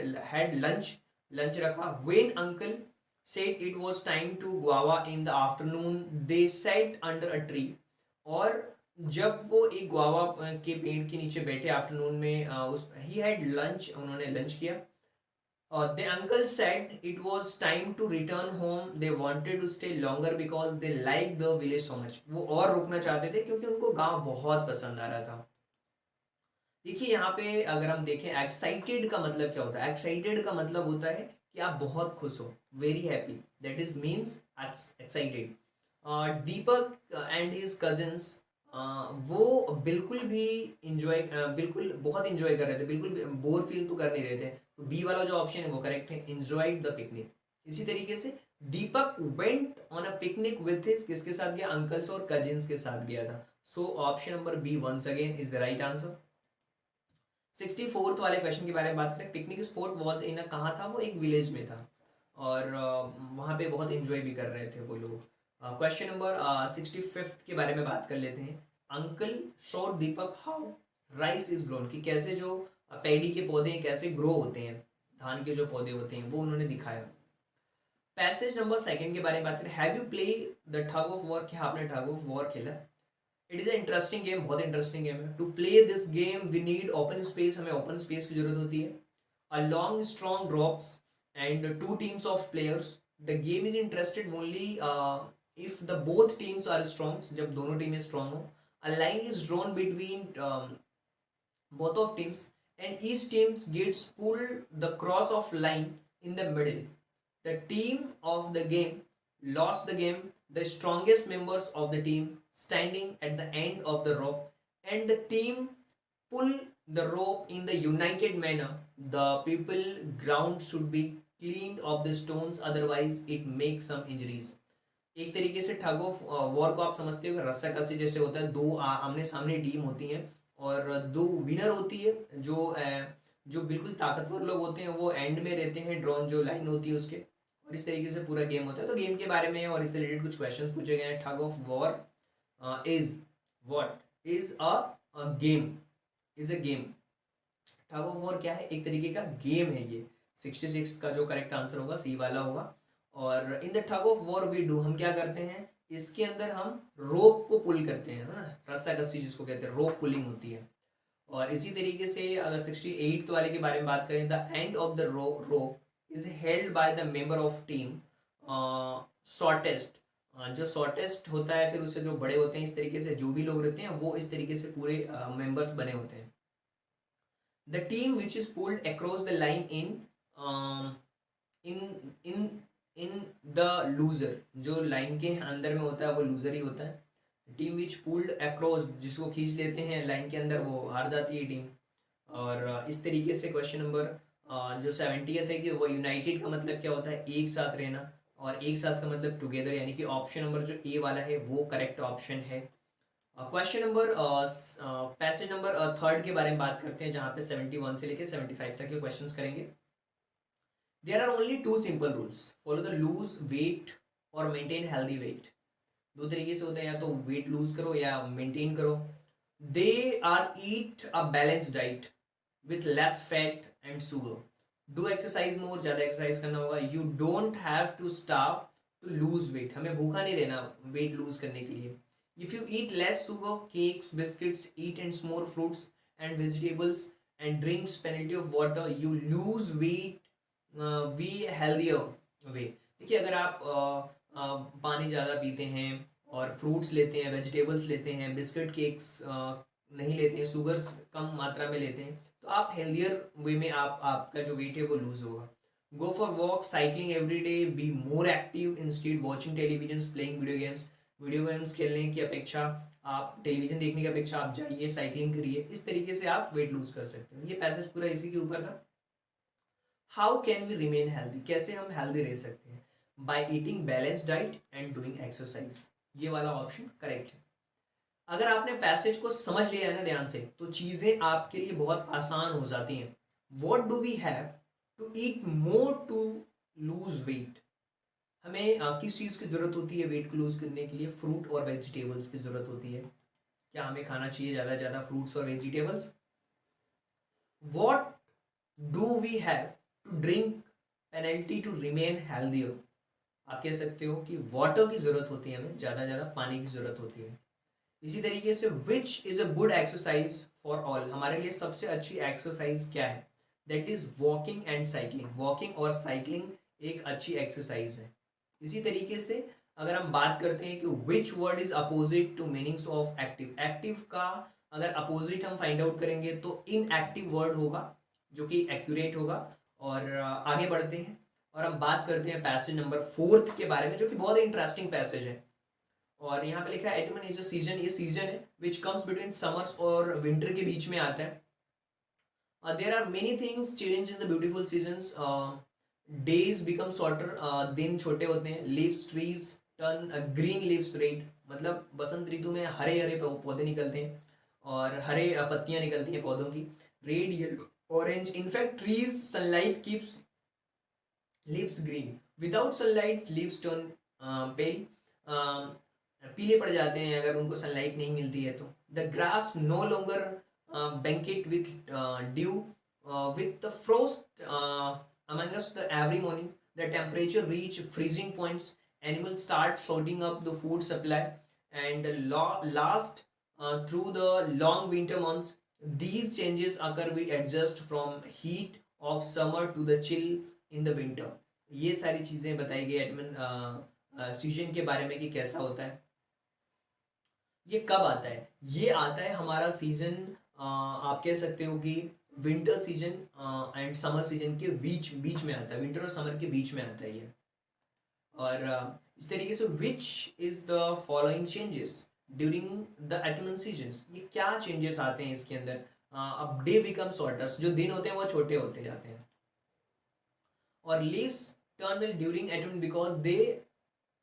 लंच रखा। When uncle said it was time to guava in the afternoon they sat under a tree, और जब वो एक गुआवा के पेड़ के नीचे बैठे आफ्टरनून में, उस ही हैड लंच, उन्होंने लंच किया। The uncle said it was time to return home. They wanted to stay longer because they liked the village so much. वो और रुकना चाहते थे क्योंकि उनको गांव बहुत पसंद आ रहा था। देखिए यहाँ पे अगर हम देखें एक्साइटेड का मतलब क्या होता है। एक्साइटेड का मतलब होता है कि आप बहुत खुश हो, very happy, that is means excited. Deepak and his cousins वो बिल्कुल भी इंजॉय, बिल्कुल बहुत इंजॉय कर रहे थे, बिल्कुल बोर फील तो कर नहीं रहे थे। तो बी वाला जो ऑप्शन है वो करेक्ट है, इंजॉयड द पिकनिक। इसी तरीके से Deepak went on a picnic with his, किसके साथ गया, अंकल्स और कजिन्स के साथ गया था। So option number B once again is the right answer. 64th वाले क्वेश्चन के बारे में बात करें, पिकनिक स्पॉट वॉज इन कहाँ था, वो एक विलेज में था और वहाँ पे बहुत इंजॉय भी कर रहे थे वो लोग। क्वेश्चन नंबर 65th के बारे में बात कर लेते हैं। Uncle showed Deepak how rice is grown, कि कैसे जो पैडी के पौधे कैसे ग्रो होते हैं, धान के जो पौधे होते हैं वो उन्होंने दिखाया। पैसेज नंबर सेकंड के बारे में बात करें, have you play the tug of war, क्या आपने ठग ऑफ वॉर खेला? It is a interesting game, बहुत इंटरेस्टिंग गेम है। To play this game we need open space, हमें ओपन स्पेस की जरूरत होती है। A long strong ropes and two teams of players. The game is interested only if the both teams are strong, जब दोनों टीमें strong हो। A line is drawn between both of teams and each team gets pulled the cross of line in the middle. The team of the game lost the game, the strongest members of the team standing at the end of the rope, and the team pull the rope in the united manner. The people ground should be cleaned of the stones, otherwise it makes some injuries. एक तरीके से ठग of war को आप समझते हो, रस्साकसी जैसे होता है, दो आमने सामने टीम होती है और दो विनर होती है। जो बिल्कुल ताकतवर लोग होते हैं वो एंड में रहते हैं, ड्रॉन जो लाइन होती है उसके, और इस तरीके से पूरा गेम होता है। तो गेम के बारे में और इससे रिलेटेड कुछ क्वेश्चंस पूछे गए हैं। ठग of war is what is a game, is a game. Tug of war क्या है? एक तरीके का गेम है ये। 66 का जो करेक्ट आंसर होगा सी वाला होगा। और in the tug of war we do, हम क्या करते हैं इसके अंदर, हम रोप को पुल करते हैं ना, रस्सा कस्सी जिसको कहते हैं, रोप पुलिंग होती है। और इसी तरीके से अगर 68 वाले के बारे में बात करें, the end of the rope is held by the member of team shortest. जो शॉर्टेस्ट होता है फिर उससे जो बड़े होते हैं, इस तरीके से जो भी लोग रहते हैं वो इस तरीके से पूरे मेंबर्स बने होते हैं। The team which is pulled across the line in in in the loser, जो लाइन के अंदर में होता है वो लूजर ही होता है। टीम विच पुल्ड अक्रॉस, जिसको खींच लेते हैं लाइन के अंदर, वो हार जाती है टीम। और इस तरीके से क्वेश्चन नंबर जो 70th है कि वो यूनाइटेड का मतलब क्या होता है, एक साथ रहना, और एक साथ का मतलब टुगेदर, यानी कि ऑप्शन नंबर जो ए वाला है वो करेक्ट ऑप्शन है। Question number passage number third के बारे में बात करते हैं, जहाँ पे 71 से लेकर 75 तक के क्वेश्चंस करेंगे। There are only two simple rules, follow the lose weight और मेंटेन हेल्दी वेट। दो तरीके से होते हैं, या तो वेट लूज करो या मेंटेन करो। They are eat a balance diet with less fat and sugar. Do exercise more, ज़्यादा एक्सरसाइज करना होगा। You don't have to starve to lose weight, हमें भूखा नहीं रहना वेट लूज करने के लिए। If you eat less sugar, cakes, biscuits, eat and more fruits and vegetables and drinks plenty of water, you lose weight we healthier way। देखिए अगर आप पानी ज़्यादा पीते हैं और फ्रूट्स लेते हैं, वेजिटेबल्स लेते हैं, बिस्किट केक्स नहीं लेते हैं, शुगर्स कम मात्रा में लेते हैं, तो आप हेल्दियर वे में आपका जो वेट है वो लूज होगा। Go for walk, cycling every day, be more active instead watching television, playing video games. Video games खेलने की अपेक्षा, आप टेलीविजन देखने की अपेक्षा आप जाइए, साइकिलिंग करिए, इस तरीके से आप वेट लूज कर सकते हैं। ये पैसेज पूरा इसी के ऊपर था। How can we remain healthy, कैसे हम हेल्दी रह सकते हैं? By eating balance diet and doing exercise, ये वाला ऑप्शन करेक्ट है। अगर आपने पैसेज को समझ लिया है ना ध्यान से, तो चीज़ें आपके लिए बहुत आसान हो जाती हैं। What do we have to eat more to lose weight, हमें किस चीज़ की ज़रूरत होती है वेट को लूज करने के लिए? फ्रूट और वेजिटेबल्स की ज़रूरत होती है। क्या हमें खाना चाहिए ज़्यादा से ज़्यादा फ्रूट्स और vegetables? What do we have to drink plenty to remain healthier, आप कह सकते हो कि वाटर की ज़रूरत होती है, हमें ज़्यादा से ज़्यादा पानी की ज़रूरत होती है। इसी तरीके से which is a good exercise for all, हमारे लिए सबसे अच्छी एक्सरसाइज क्या है? That is walking and cycling, walking और साइकिलिंग एक अच्छी एक्सरसाइज है। इसी तरीके से अगर हम बात करते हैं कि which word is opposite two meanings of active, active का अगर अपोजिट हम फाइंड आउट करेंगे तो इनएक्टिव वर्ड होगा, जो कि एक्यूरेट होगा। और आगे बढ़ते हैं और हम बात करते हैं पैसेज नंबर 4 के बारे में, जो कि बहुत ही इंटरेस्टिंग पैसेज है। और यहाँ पे लिखा है एटमन इज अ सीजन, ये सीजन है विच कम्स बिटवीन समर्स और विंटर के बीच में आता है। There are many things change in the beautiful seasons, days become shorter, दिन छोटे होते हैं, leaves trees turn green, leaves red, मतलब बसंत ऋतु में हरे हरे पौधे निकलते हैं और हरे पत्तियां निकलती हैं पौधों की, red yellow orange. In fact trees sunlight keeps leaves green, without sunlight leaves turn pale, पीले पड़ जाते हैं अगर उनको सनलाइट नहीं मिलती है तो। The grass no longer banquet with dew with the frost among us the every morning, the temperature reach freezing points, animals start sorting up the food supply, and last through the long winter months. These changes occur, we adjust from heat of summer to the chill in the winter. ये सारी चीजें बताई गई Edmund season के बारे में कि कैसा होता है। ये कब आता है? ये आता है हमारा सीजन, आप कह सकते हो कि winter season and summer season के बीच बीच में आता है, विंटर और समर के बीच में आता है ये। और इस तरीके से which is the following changes during the autumn seasons, ये क्या चेंजेस आते हैं इसके अंदर? अब डे बिकम शॉर्टर, जो दिन होते हैं वो छोटे होते जाते हैं। और leaves turn during autumn because they,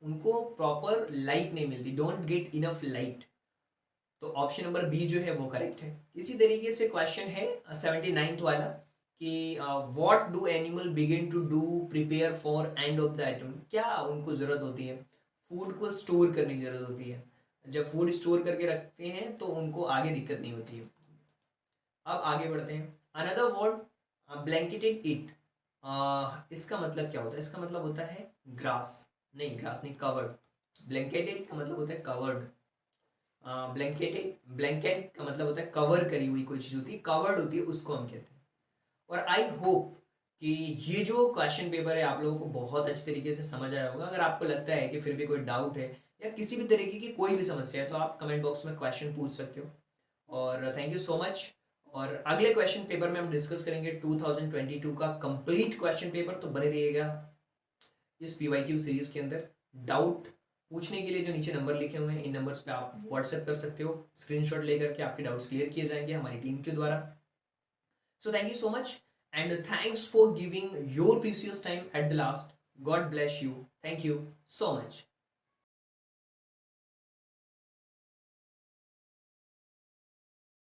उनको प्रॉपर लाइट नहीं मिलती, डोंट गेट इनफ लाइट। तो ऑप्शन नंबर बी जो है वो करेक्ट है। इसी तरीके से क्वेश्चन है 79th वाला कि what do animal begin to do prepare for end of the autumn, क्या उनको ज़रूरत होती है? फूड को स्टोर करने की ज़रूरत होती है। जब फूड स्टोर करके रखते हैं तो उनको आगे दिक्कत नहीं होती है। अब आगे बढ़ते हैं। अनदर वर्ड ब्लैंकेटेड इट, इसका मतलब क्या होता है? इसका मतलब होता है ग्रास, नहीं ग्रास नहीं, कवर्ड। ब्लैंकेटेड का मतलब होता है कवर्ड। ब्लैंकेट का मतलब होता है कवर करी हुई कोई चीज़ होती है, कवर्ड होती है, उसको हम कहते हैं। और आई होप कि ये जो क्वेश्चन पेपर है आप लोगों को बहुत अच्छी तरीके से समझ आया होगा। अगर आपको लगता है कि फिर भी कोई डाउट है या किसी भी तरीके की कोई भी समस्या है तो आप कमेंट बॉक्स में क्वेश्चन पूछ सकते हो। और थैंक यू सो मच। और अगले क्वेश्चन पेपर में हम डिस्कस करेंगे 2022 का कंप्लीट क्वेश्चन पेपर, तो बने रहिएगा इस पीवाईक्यू सीरीज के अंदर। डाउट पूछने के लिए जो नीचे नंबर लिखे हुए हैं, इन नंबर्स पे आप व्हाट्सएप कर सकते हो, स्क्रीनशॉट लेकर के आपके डाउट्स क्लियर किए जाएंगे हमारी टीम के द्वारा। So thank you so much and thanks for giving your precious time at the last. God bless you, thank you so much.